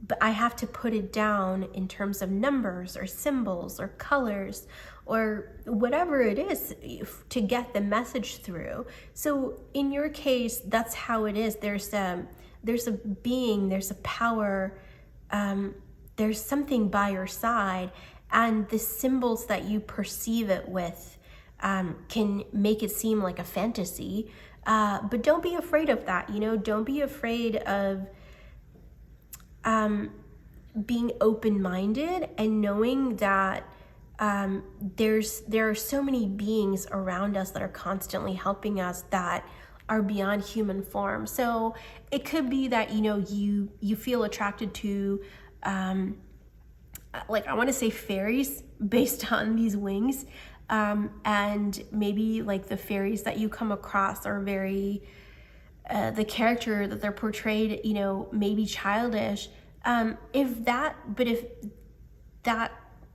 but I have to put it down in terms of numbers or symbols or colors or whatever it is to get the message through. So in your case, that's how it is. There's a being, there's a power, there's something by your side, and the symbols that you perceive it with can make it seem like a fantasy. But don't be afraid of that, don't be afraid of being open-minded and knowing that there are so many beings around us that are constantly helping us that are beyond human form. So it could be that you feel attracted to I want to say fairies based on these wings, and maybe like the fairies that you come across are very the character that they're portrayed, maybe childish. If that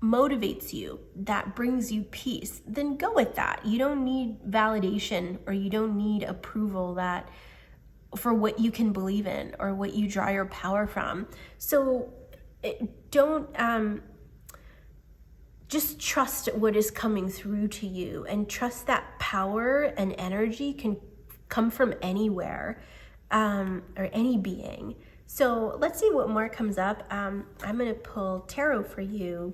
motivates you, that brings you peace, then go with that. You don't need validation, or you don't need approval for what you can believe in or what you draw your power from. So don't just trust what is coming through to you, and trust that power and energy can come from anywhere, or any being. So let's see what more comes up. I'm going to pull tarot for you.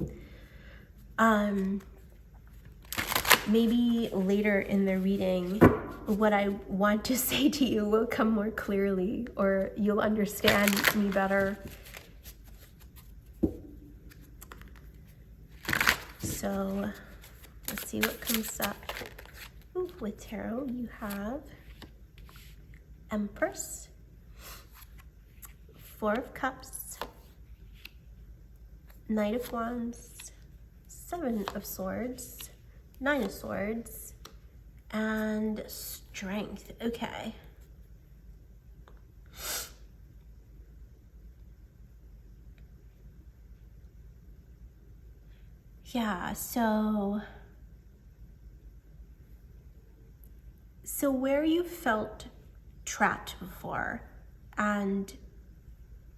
Maybe later in the reading, what I want to say to you will come more clearly, or you'll understand me better. So let's see what comes up. Ooh, with tarot, you have Empress, Four of Cups, Knight of Wands, Seven of Swords, Nine of Swords, and Strength. Okay. Yeah, so where you felt trapped before and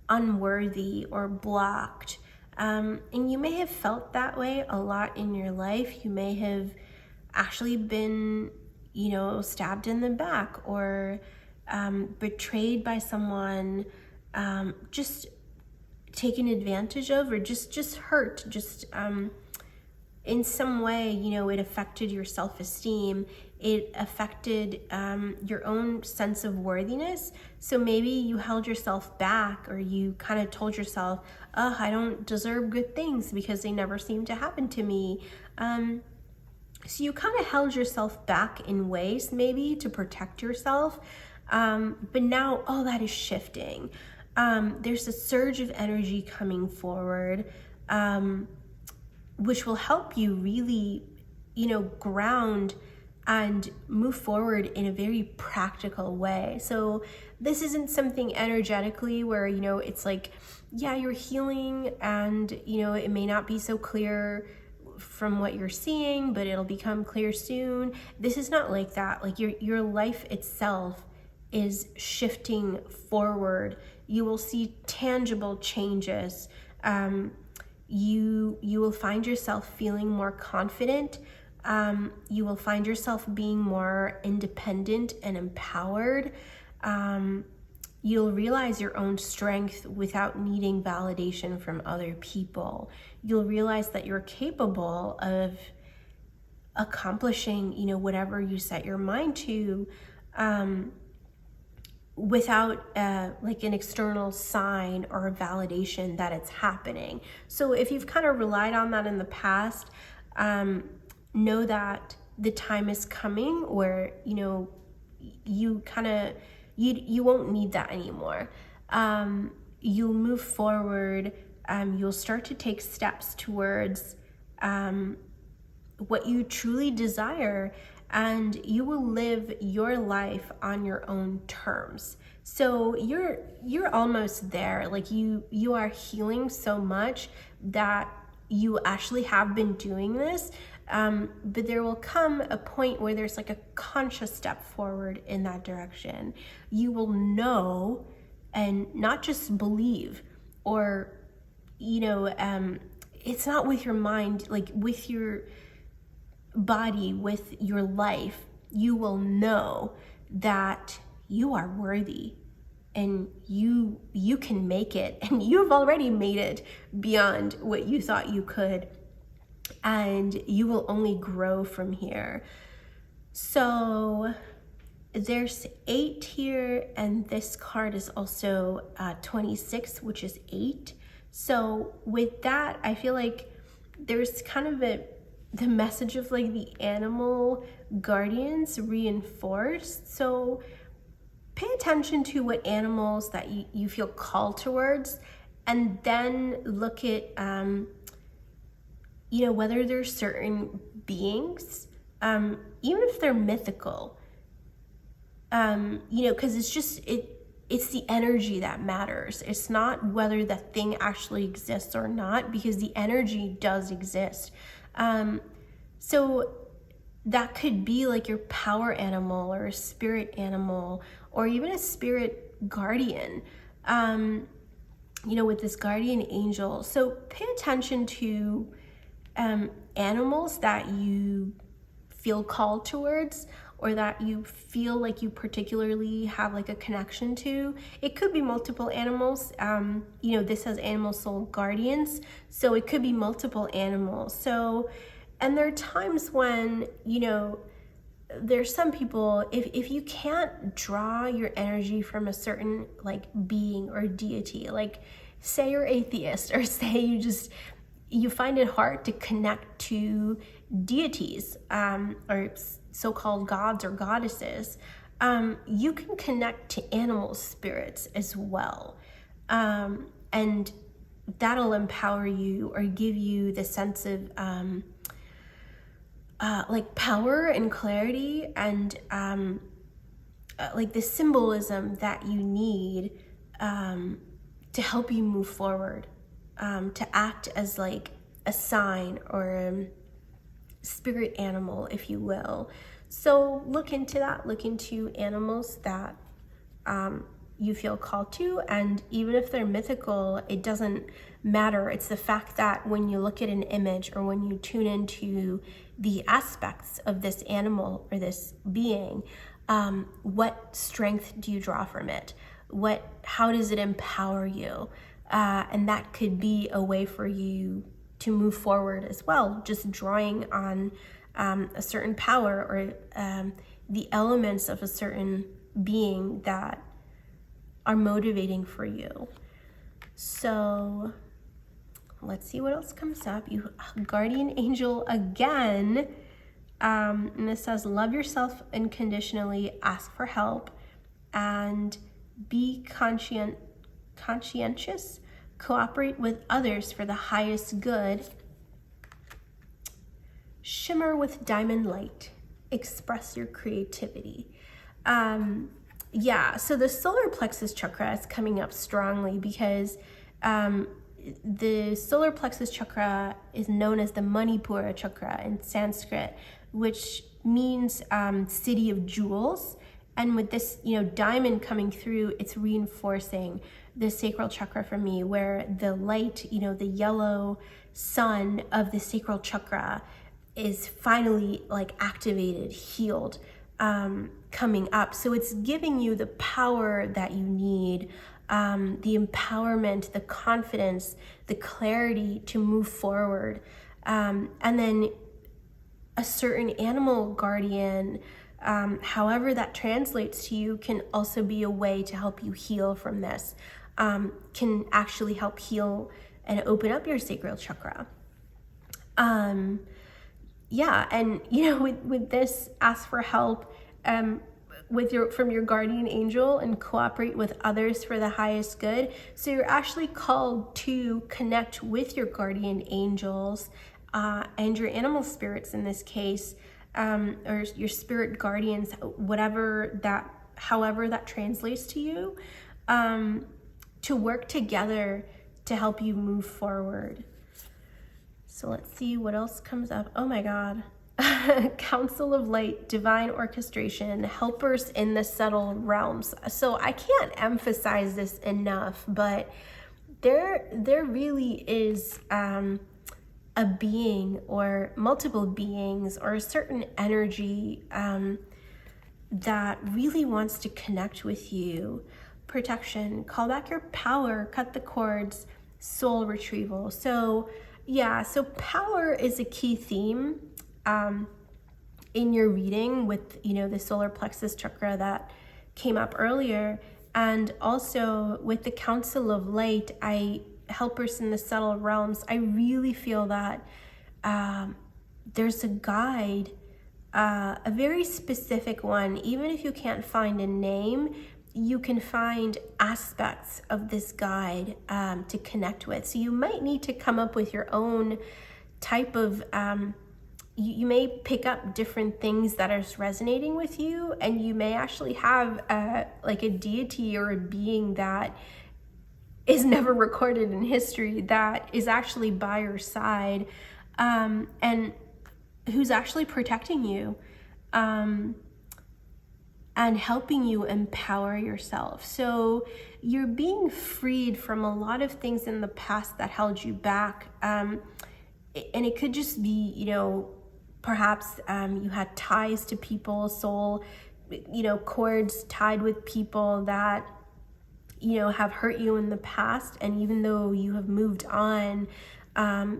unworthy or blocked, and you may have felt that way a lot in your life. You may have actually been, stabbed in the back, or betrayed by someone, just taken advantage of, or just hurt, in some way, it affected your self-esteem. it affected your own sense of worthiness. So maybe you held yourself back, or you kind of told yourself, oh, I don't deserve good things because they never seem to happen to me. So you kind of held yourself back in ways maybe to protect yourself. But now all that is shifting. There's a surge of energy coming forward, which will help you really, ground and move forward in a very practical way. So this isn't something energetically where, it's like, yeah, you're healing and, it may not be so clear from what you're seeing, but it'll become clear soon. This is not like that. Like your life itself is shifting forward. You will see tangible changes. You will find yourself feeling more confident. You will find yourself being more independent and empowered. You'll realize your own strength without needing validation from other people. You'll realize that you're capable of accomplishing, whatever you set your mind to, without like an external sign or a validation that it's happening. So if you've kind of relied on that in the past, know that the time is coming where, you kind of, you won't need that anymore. You'll move forward. You'll start to take steps towards what you truly desire, and you will live your life on your own terms. So you're almost there. Like you are healing so much that you actually have been doing this. But there will come a point where there's like a conscious step forward in that direction. You will know and not just believe, or, it's not with your mind, like with your body, with your life. You will know that you are worthy and you can make it, and you've already made it beyond what you thought you could. And you will only grow from here. So there's 8 here, and this card is also 26, which is 8. So with that, I feel like there's kind of the message of like the animal guardians reinforced. So pay attention to what animals that you feel called towards, and then look at whether there's certain beings, even if they're mythical, because it's the energy that matters. It's not whether the thing actually exists or not, because the energy does exist. So that could be like your power animal or a spirit animal, or even a spirit guardian, with this guardian angel. So pay attention to animals that you feel called towards, or that you feel like you particularly have like a connection to. It could be multiple animals. This has animal soul guardians, so it could be multiple animals. So, and there are times when, there's some people, if you can't draw your energy from a certain like being or deity, like say you're atheist, or say you find it hard to connect to deities, or so-called gods or goddesses, you can connect to animal spirits as well. And that'll empower you, or give you the sense of like power and clarity, and like the symbolism that you need to help you move forward. To act as like a sign or a spirit animal, if you will. So look into that. Look into animals that you feel called to, and even if they're mythical, it doesn't matter. It's the fact that when you look at an image, or when you tune into the aspects of this animal or this being, what strength do you draw from it? How does it empower you? And that could be a way for you move forward as well, just drawing on a certain power or the elements of a certain being that are motivating for you. So let's see what else comes up. You guardian angel again. And this says, love yourself unconditionally, ask for help, and be conscientious, cooperate with others for the highest good. Shimmer with diamond light, express your creativity. Yeah, so the solar plexus chakra is coming up strongly because the solar plexus chakra is known as the Manipura chakra in Sanskrit, which means city of jewels. And with this, diamond coming through, it's reinforcing the sacral chakra for me, where the light, the yellow sun of the sacral chakra is finally like activated, healed, coming up. So it's giving you the power that you need, the empowerment, the confidence, the clarity to move forward. And then a certain animal guardian, however that translates to you, can also be a way to help you heal from this, can actually help heal and open up your sacral chakra. Yeah, and with this, ask for help from your guardian angel and cooperate with others for the highest good. So you're actually called to connect with your guardian angels and your animal spirits in this case, or your spirit guardians, however that translates to you, to work together to help you move forward. So let's see what else comes up. Oh my God. Council of Light, divine orchestration, helpers in the subtle realms. So I can't emphasize this enough, but there really is a being or multiple beings or a certain energy that really wants to connect with you. Protection, call back your power, cut the cords, soul retrieval. So yeah, so power is a key theme in your reading with, the solar plexus chakra that came up earlier. And also with the Council of Light, helpers in the subtle realms, I really feel that there's a guide, a very specific one. Even if you can't find a name, you can find aspects of this guide to connect with. So you might need to come up with your own type of, you may pick up different things that are resonating with you, and you may actually have like a deity or a being that is never recorded in history that is actually by your side, and who's actually protecting you, and helping you empower yourself. So you're being freed from a lot of things in the past that held you back. And it could just be, perhaps you had ties to people, soul, cords tied with people that, have hurt you in the past. And even though you have moved on,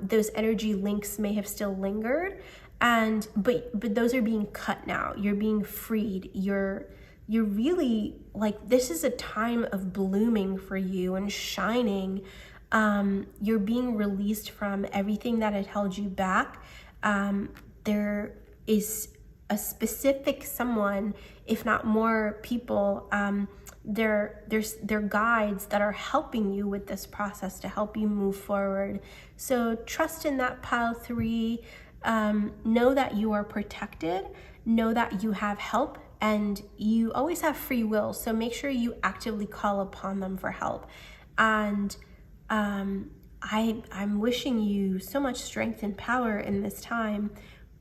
those energy links may have still lingered. But those are being cut now. You're being freed. You're really like, this is a time of blooming for you and shining. You're being released from everything that had held you back. There is a specific someone, if not more people, there's guides that are helping you with this process to help you move forward. So trust in that pile 3. Know that you are protected, know that you have help, and you always have free will. So make sure you actively call upon them for help. And I'm wishing you so much strength and power in this time.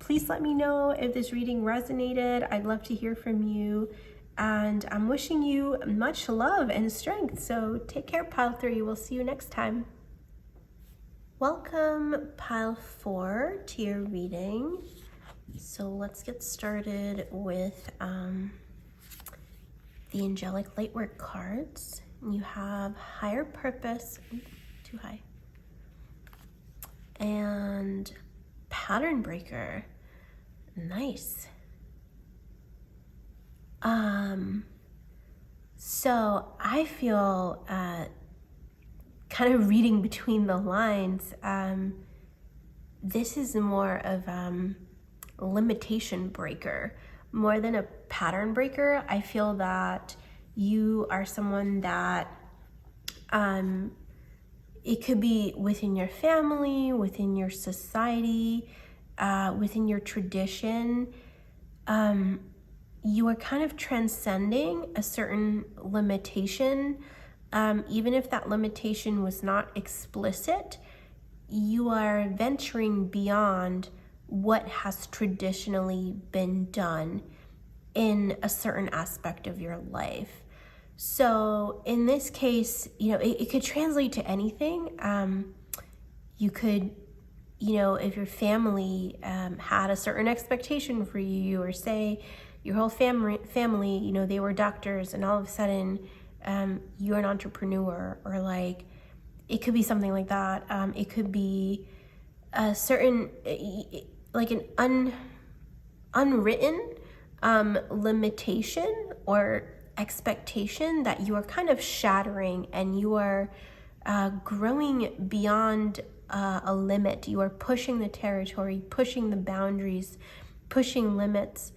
Please let me know if this reading resonated. I'd love to hear from you. And I'm wishing you much love and strength. So take care, pile 3. We'll see you next time. Welcome, pile 4, to your reading. So let's get started with the Angelic Lightwork cards. You have Higher Purpose, too high. and pattern breaker. Nice. So I feel kind of reading between the lines, this is more of limitation breaker more than a pattern breaker. I feel that you are someone that it could be within your family, within your society, within your tradition. You are kind of transcending a certain limitation. Even if that limitation was not explicit, you are venturing beyond what has traditionally been done in a certain aspect of your life. So in this case, it could translate to anything. You could, if your family had a certain expectation for you, or say your whole family, they were doctors, and all of a sudden you're an entrepreneur, or like, it could be something like that. It could be a certain, like an unwritten limitation or expectation that you are kind of shattering, and you are growing beyond a limit. You are pushing the territory, pushing the boundaries, pushing limits.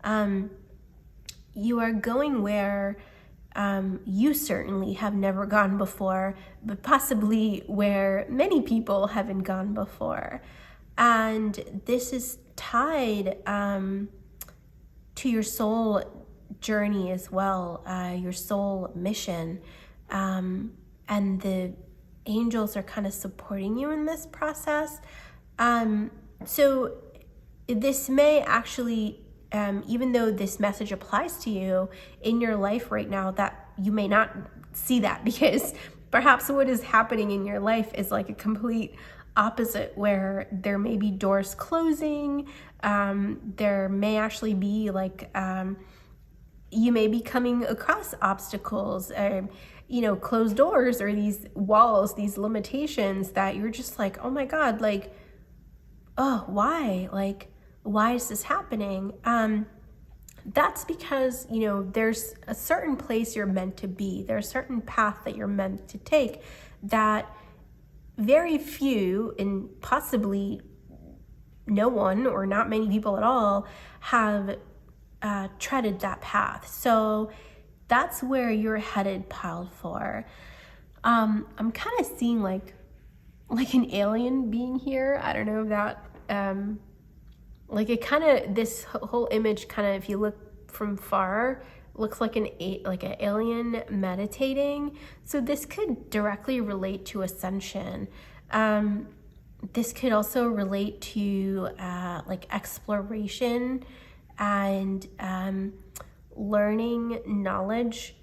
You are going where you certainly have never gone before, but possibly where many people haven't gone before. And this is tied to your soul journey as well, your soul mission. And the angels are kind of supporting you in this process. So this may actually, even though this message applies to you in your life right now, that you may not see that, because perhaps what is happening in your life is like a complete opposite, where there may be doors closing. There may actually be like, you may be coming across obstacles, closed doors, or these walls, these limitations that you're just like, oh my God, like, oh, why? Like, why is this happening? That's because, there's a certain place you're meant to be. There's a certain path that you're meant to take that very few, and possibly no one or not many people at all, have treaded that path. So that's where you're headed, Pile 4. I'm kind of seeing like an alien being here. I don't know if that, like it kind of, this whole image kind of, if you look from far, looks like an alien meditating. So this could directly relate to ascension. This could also relate to like exploration and learning knowledge,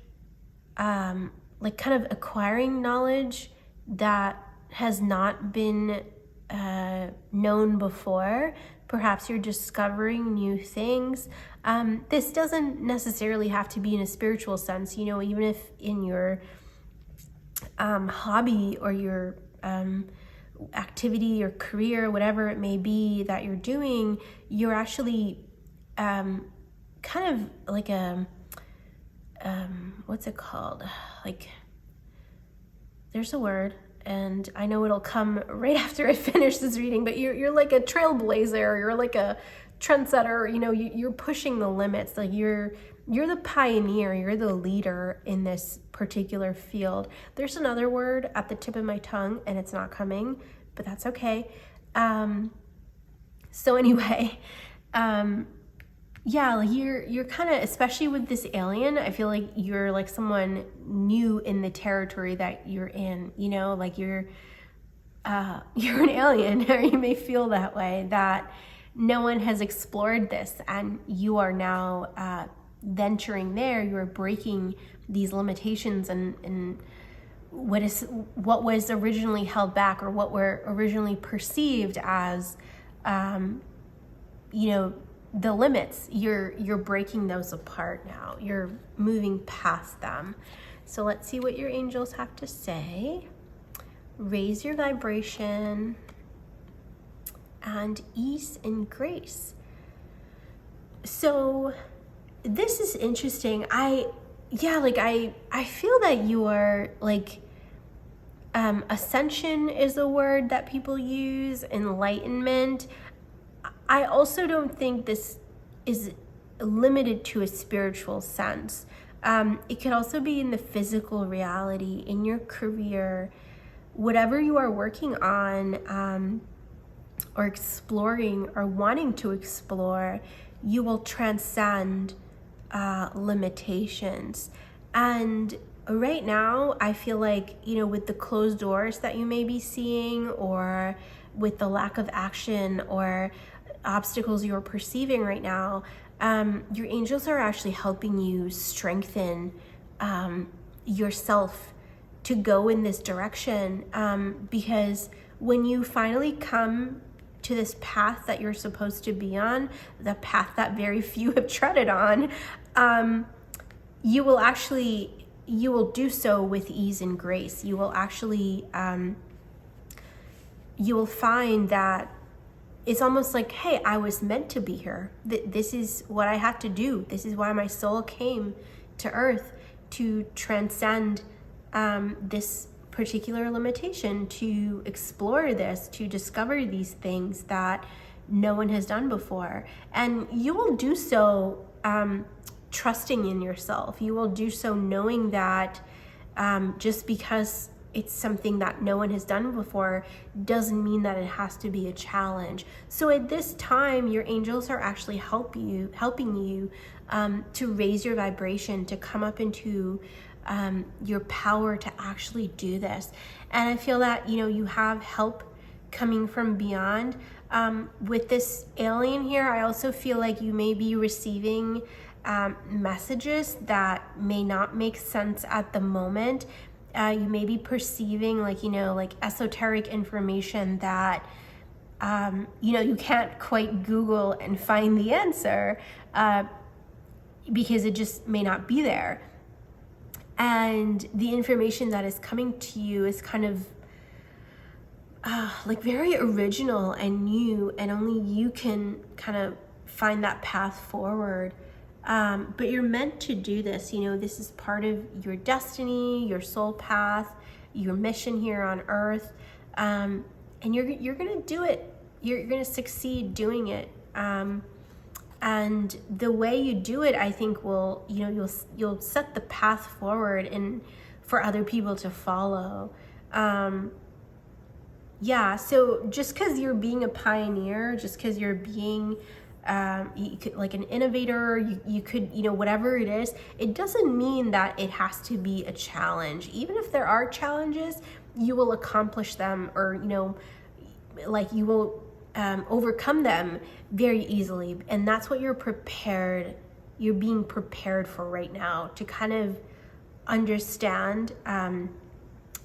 like kind of acquiring knowledge that has not been known before. Perhaps you're discovering new things. This doesn't necessarily have to be in a spiritual sense, even if in your hobby or your activity or career, whatever it may be that you're doing, you're actually kind of like a, what's it called? Like, there's a word, and I know it'll come right after I finish this reading, but you're like a trailblazer, you're like a trendsetter, you're pushing the limits. Like you're the pioneer, you're the leader in this particular field. There's another word at the tip of my tongue and it's not coming, but that's okay. So anyway, yeah, like you're kind of, especially with this alien, I feel like you're like someone new in the territory that you're in, like you're an alien, or you may feel that way, that no one has explored this, and you are now venturing there. You're breaking these limitations and what was originally held back, or what were originally perceived as, the limits. You're breaking those apart now. You're moving past them. So let's see what your angels have to say. Raise your vibration. and ease and grace. So this is interesting. I feel that you are like, ascension is a word that people use, enlightenment. I also don't think this is limited to a spiritual sense. It could also be in the physical reality, in your career, whatever you are working on, or exploring or wanting to explore, you will transcend limitations. And right now, I feel like, with the closed doors that you may be seeing, or with the lack of action or obstacles you're perceiving right now, your angels are actually helping you strengthen yourself to go in this direction, because when you finally come to this path that you're supposed to be on, the path that very few have treaded on, you will do so with ease and grace. You will actually, you will find that it's almost like, hey, I was meant to be here. This is what I had to do. This is why my soul came to earth, to transcend this particular limitation, to explore this, to discover these things that no one has done before. And you will do so trusting in yourself. You will do so knowing that just because it's something that no one has done before doesn't mean that it has to be a challenge. So at this time, your angels are actually helping you to raise your vibration, to come up into your power to actually do this. And I feel that, you have help coming from beyond. With this alien here, I also feel like you may be receiving messages that may not make sense at the moment. You may be perceiving like esoteric information that, you can't quite Google and find the answer because it just may not be there. And the information that is coming to you is kind of like very original and new, and only you can kind of find that path forward. But you're meant to do this. This is part of your destiny, your soul path, your mission here on earth. And you're going to do it. You're going to succeed doing it. And the way you do it, I think will, you'll set the path forward and for other people to follow. So just because you're being a pioneer, just because you're being you could, like an innovator, you could, whatever it is, it doesn't mean that it has to be a challenge. Even if there are challenges, you will accomplish them, or, you will overcome them very easily. And that's what you're being prepared for right now, to kind of understand,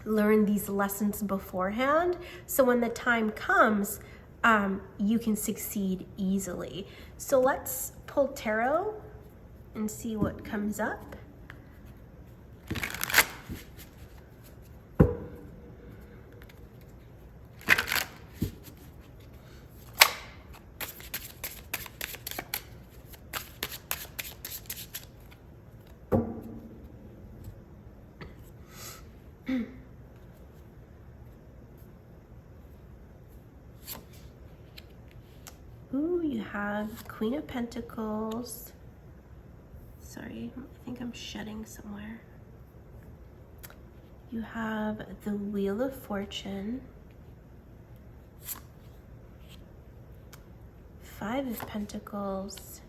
learn these lessons beforehand, so when the time comes, you can succeed easily. So let's pull tarot and see what comes up. Ooh, you have Queen of Pentacles. Sorry, I think I'm shedding somewhere. You have the Wheel of Fortune. 5 of Pentacles.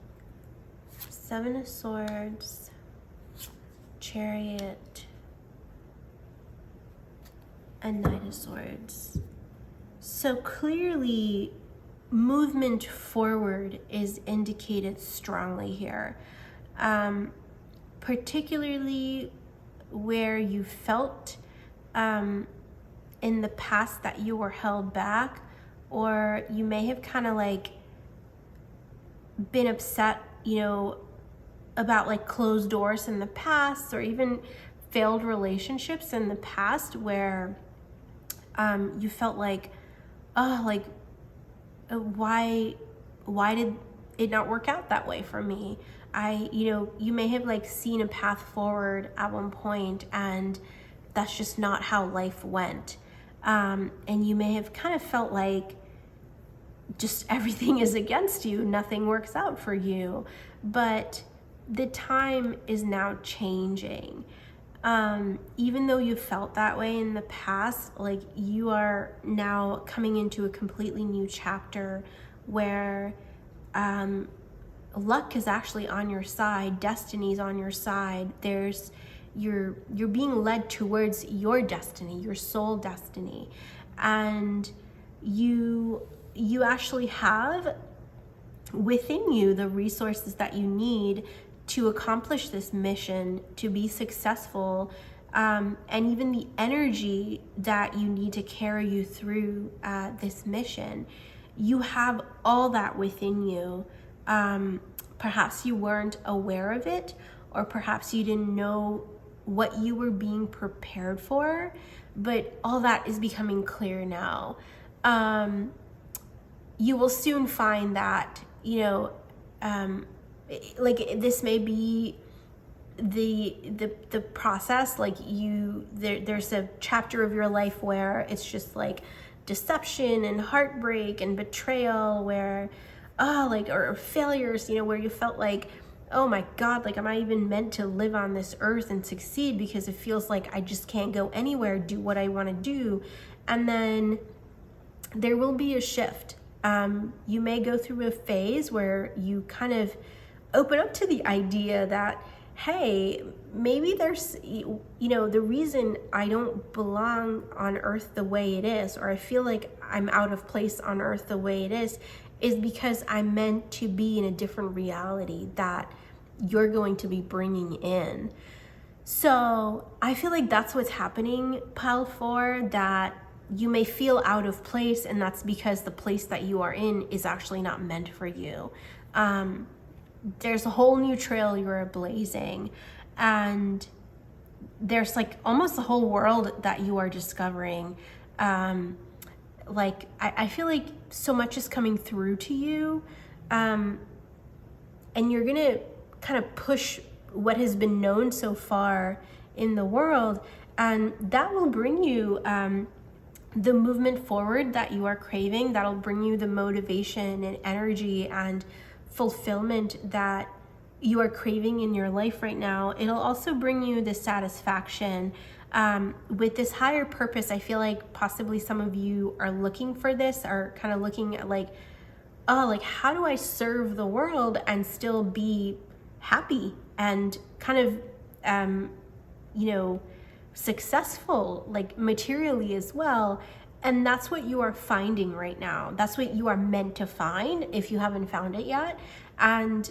7 of Swords. Chariot. And Knight of Swords. So clearly, movement forward is indicated strongly here, particularly where you felt in the past that you were held back, or you may have kind of like been upset, about like closed doors in the past, or even failed relationships in the past, where you felt like, why did it not work out that way for me? You may have like seen a path forward at one point, and that's just not how life went. And you may have kind of felt like just everything is against you, nothing works out for you. But the time is now changing. Even though you felt that way in the past, like you are now coming into a completely new chapter where luck is actually on your side, destiny's on your side. You're being led towards your destiny, your soul destiny, and you actually have within you the resources that you need to accomplish this mission, to be successful, and even the energy that you need to carry you through this mission. You have all that within you. Perhaps you weren't aware of it, or perhaps you didn't know what you were being prepared for, but all that is becoming clear now. You will soon find that, like this may be the process. Like there's a chapter of your life where it's just like deception and heartbreak and betrayal, where or failures, where you felt like, oh my God, like, am I even meant to live on this earth and succeed? Because it feels like I just can't go anywhere, do what I want to do. And then there will be a shift. You may go through a phase where you kind of open up to the idea that, hey, maybe there's, the reason I don't belong on earth the way it is, or I feel like I'm out of place on earth the way it is because I'm meant to be in a different reality that you're going to be bringing in. So I feel like that's what's happening, Pile 4, that you may feel out of place, and that's because the place that you are in is actually not meant for you. There's a whole new trail you're blazing, and there's like almost a whole world that you are discovering. I feel like so much is coming through to you, and you're gonna kind of push what has been known so far in the world, and that will bring you the movement forward that you are craving. That'll bring you the motivation and energy and fulfillment that you are craving in your life right now. It'll also bring you the satisfaction with this higher purpose. I feel like possibly some of you are looking for this, are kind of looking at like, how do I serve the world and still be happy and kind of, successful, like materially as well. And that's what you are finding right now. That's what you are meant to find if you haven't found it yet. And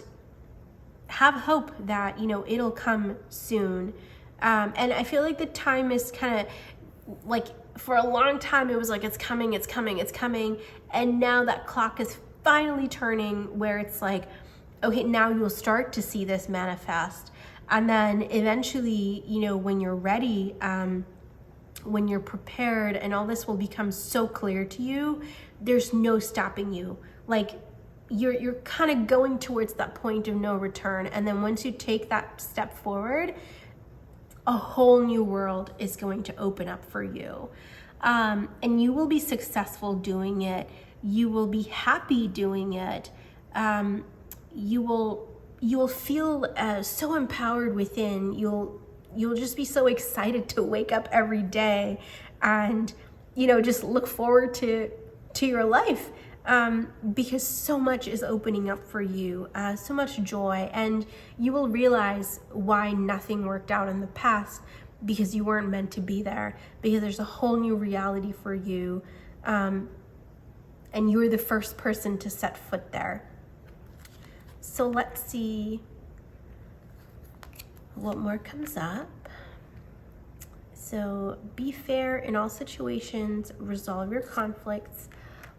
have hope that, it'll come soon. And I feel like the time is kind of like, for a long time, it was like, it's coming. And now that clock is finally turning where it's like, okay, now you'll start to see this manifest. And then eventually, when you're ready, when you're prepared, and all this will become so clear to you, there's no stopping you. Like you're kind of going towards that point of no return. And then once you take that step forward, a whole new world is going to open up for you. And you will be successful doing it. You will be happy doing it. You will feel so empowered within. You'll just be so excited to wake up every day and, just look forward to your life, because so much is opening up for you, so much joy. And you will realize why nothing worked out in the past, because you weren't meant to be there, because there's a whole new reality for you. And you were the first person to set foot there. So let's see what more comes up. So be fair in all situations, resolve your conflicts,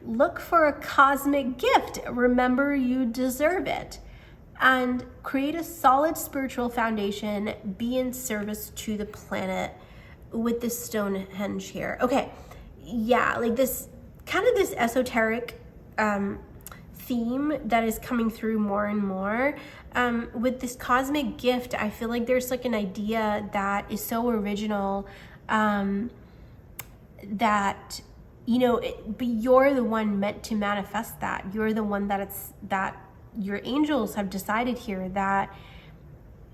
look for a cosmic gift, remember you deserve it, and create a solid spiritual foundation, be in service to the planet with the Stonehenge here. Okay, yeah, like this kind of this esoteric theme that is coming through more and more. With this cosmic gift, I feel like there's like an idea that is so original, that, you know, but you're the one meant to manifest that. You're the one that your angels have decided here that,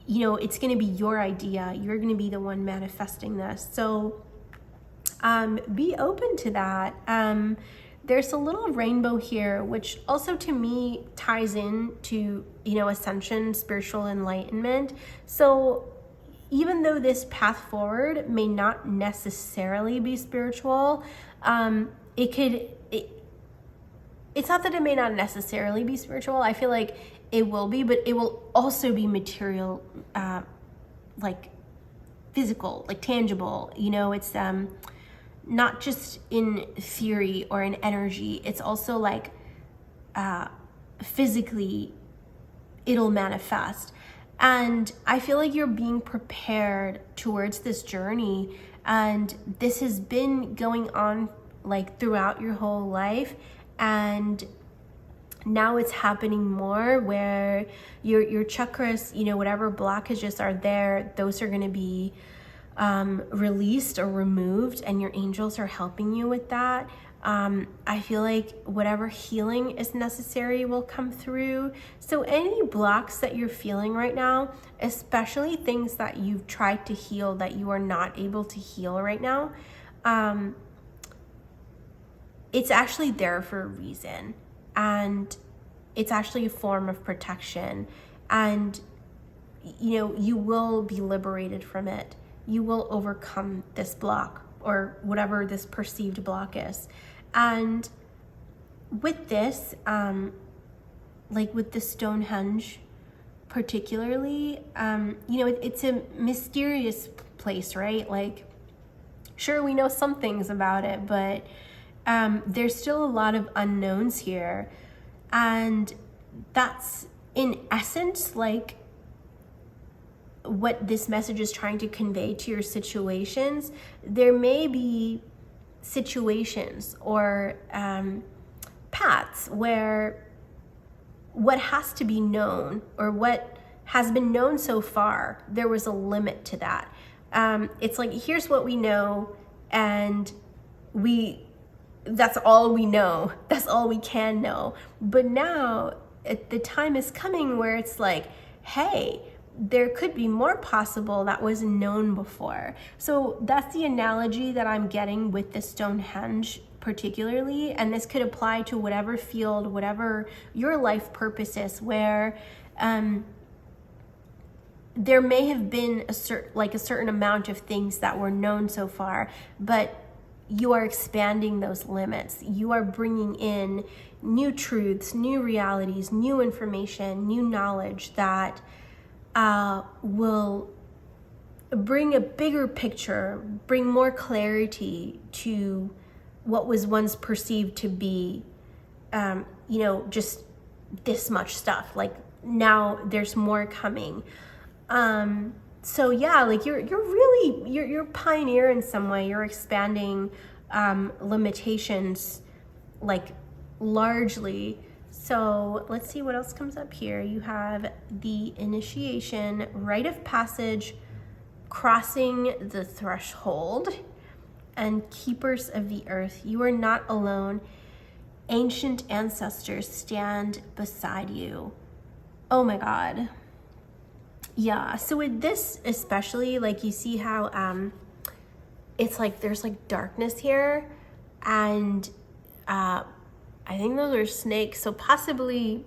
you know, it's going to be your idea. You're going to be the one manifesting this. So be open to that. There's a little rainbow here, which also to me ties in to, you know, ascension, spiritual enlightenment. So even though this path forward may not necessarily be spiritual, it's not that it may not necessarily be spiritual. I feel like it will be, but it will also be material, like physical, like tangible. You know, it's not just in theory or in energy. It's also like physically it'll manifest. And I feel like you're being prepared towards this journey, and this has been going on like throughout your whole life, and now it's happening more where your chakras, you know, whatever blockages are there, those are going to be released or removed, and your angels are helping you with that. I feel like whatever healing is necessary will come through. So any blocks that you're feeling right now, especially things that you've tried to heal that you are not able to heal right now, it's actually there for a reason. And it's actually a form of protection. And, you know, you will be liberated from it. You will overcome this block or whatever this perceived block is. And with this, like with the Stonehenge particularly, you know, it's a mysterious place, right? Like, sure, we know some things about it, but there's still a lot of unknowns here. And that's in essence like what this message is trying to convey to your situations. There may be situations or paths where what has to be known or what has been known so far, there was a limit to that. It's like, here's what we know, and that's all we know. That's all we can know. But now the time is coming where it's like, hey, there could be more possible that wasn't known before. So that's the analogy that I'm getting with the Stonehenge particularly, and this could apply to whatever field, whatever your life purpose is, where there may have been a certain amount of things that were known so far, but you are expanding those limits. You are bringing in new truths, new realities, new information, new knowledge that will bring a bigger picture, bring more clarity to what was once perceived to be, you know, just this much stuff. Like now there's more coming. So yeah, like you're a pioneer in some way. You're expanding limitations, like largely. So let's see what else comes up here. You have the initiation, rite of passage, crossing the threshold, and keepers of the earth. You are not alone. Ancient ancestors stand beside you. Oh my God. Yeah, so with this especially, like you see how it's like there's like darkness here, and I think those are snakes. So possibly,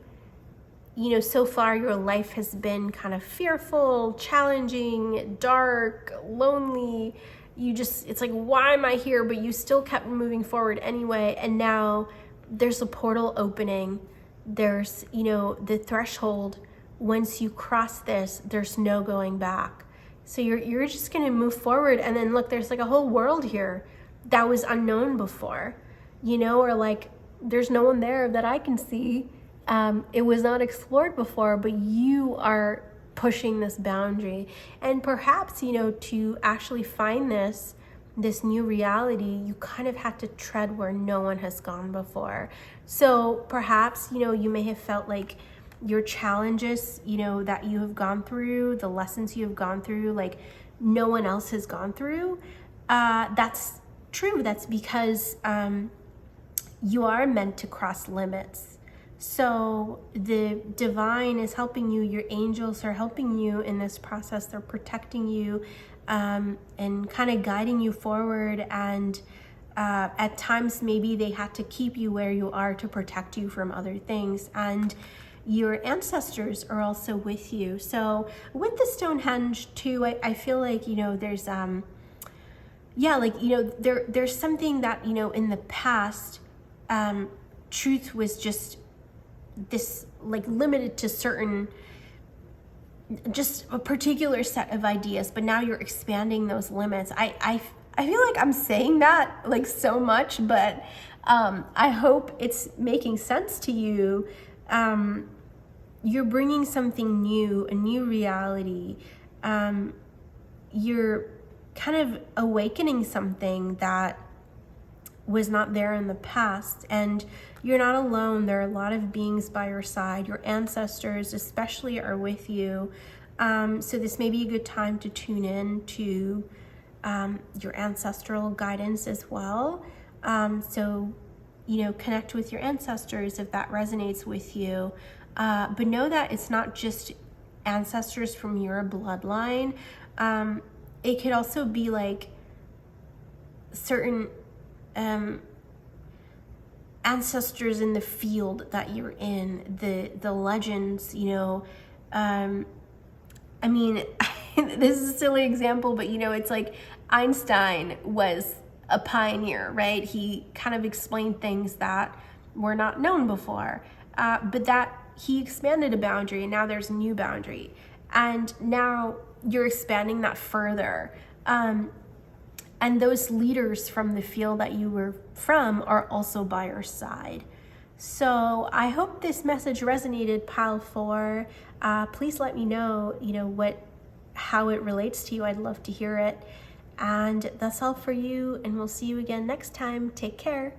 you know, so far your life has been kind of fearful, challenging, dark, lonely. It's like, why am I here? But you still kept moving forward anyway. And now there's a portal opening. There's, you know, the threshold. Once you cross this, there's no going back. So you're just going to move forward. And then look, there's like a whole world here that was unknown before, you know, or like there's no one there that I can see. It was not explored before, but you are pushing this boundary. And perhaps, you know, to actually find this, this new reality, you kind of had to tread where no one has gone before. So perhaps, you may have felt like your challenges, that you have gone through, the lessons you have gone through, like no one else has gone through. That's true. That's because you are meant to cross limits. So the divine is helping you. Your angels are helping you in this process. They're protecting you and kind of guiding you forward. And at times, maybe they had to keep you where you are to protect you from other things. And your ancestors are also with you. So with the Stonehenge too, I feel like, there's, there's something that, in the past, truth was just this, like, limited to certain, just a particular set of ideas, but now you're expanding those limits. I feel like I'm saying that like so much, but I hope it's making sense to you. You're bringing something new, a new reality. You're kind of awakening something that was not there in the past, and you're not alone. There are a lot of beings by your side. Your ancestors especially are with you. So this may be a good time to tune in to your ancestral guidance as well. So, connect with your ancestors if that resonates with you. But know that it's not just ancestors from your bloodline. It could also be like certain ancestors in the field that you're in, the legends, I mean, this is a silly example, but it's like Einstein was a pioneer, right? He kind of explained things that were not known before, but that he expanded a boundary, and now there's a new boundary, and now you're expanding that further. And those leaders from the field that you were from are also by your side. So I hope this message resonated, Pile 4. Please let me know, how it relates to you. I'd love to hear it. And that's all for you, and we'll see you again next time. Take care.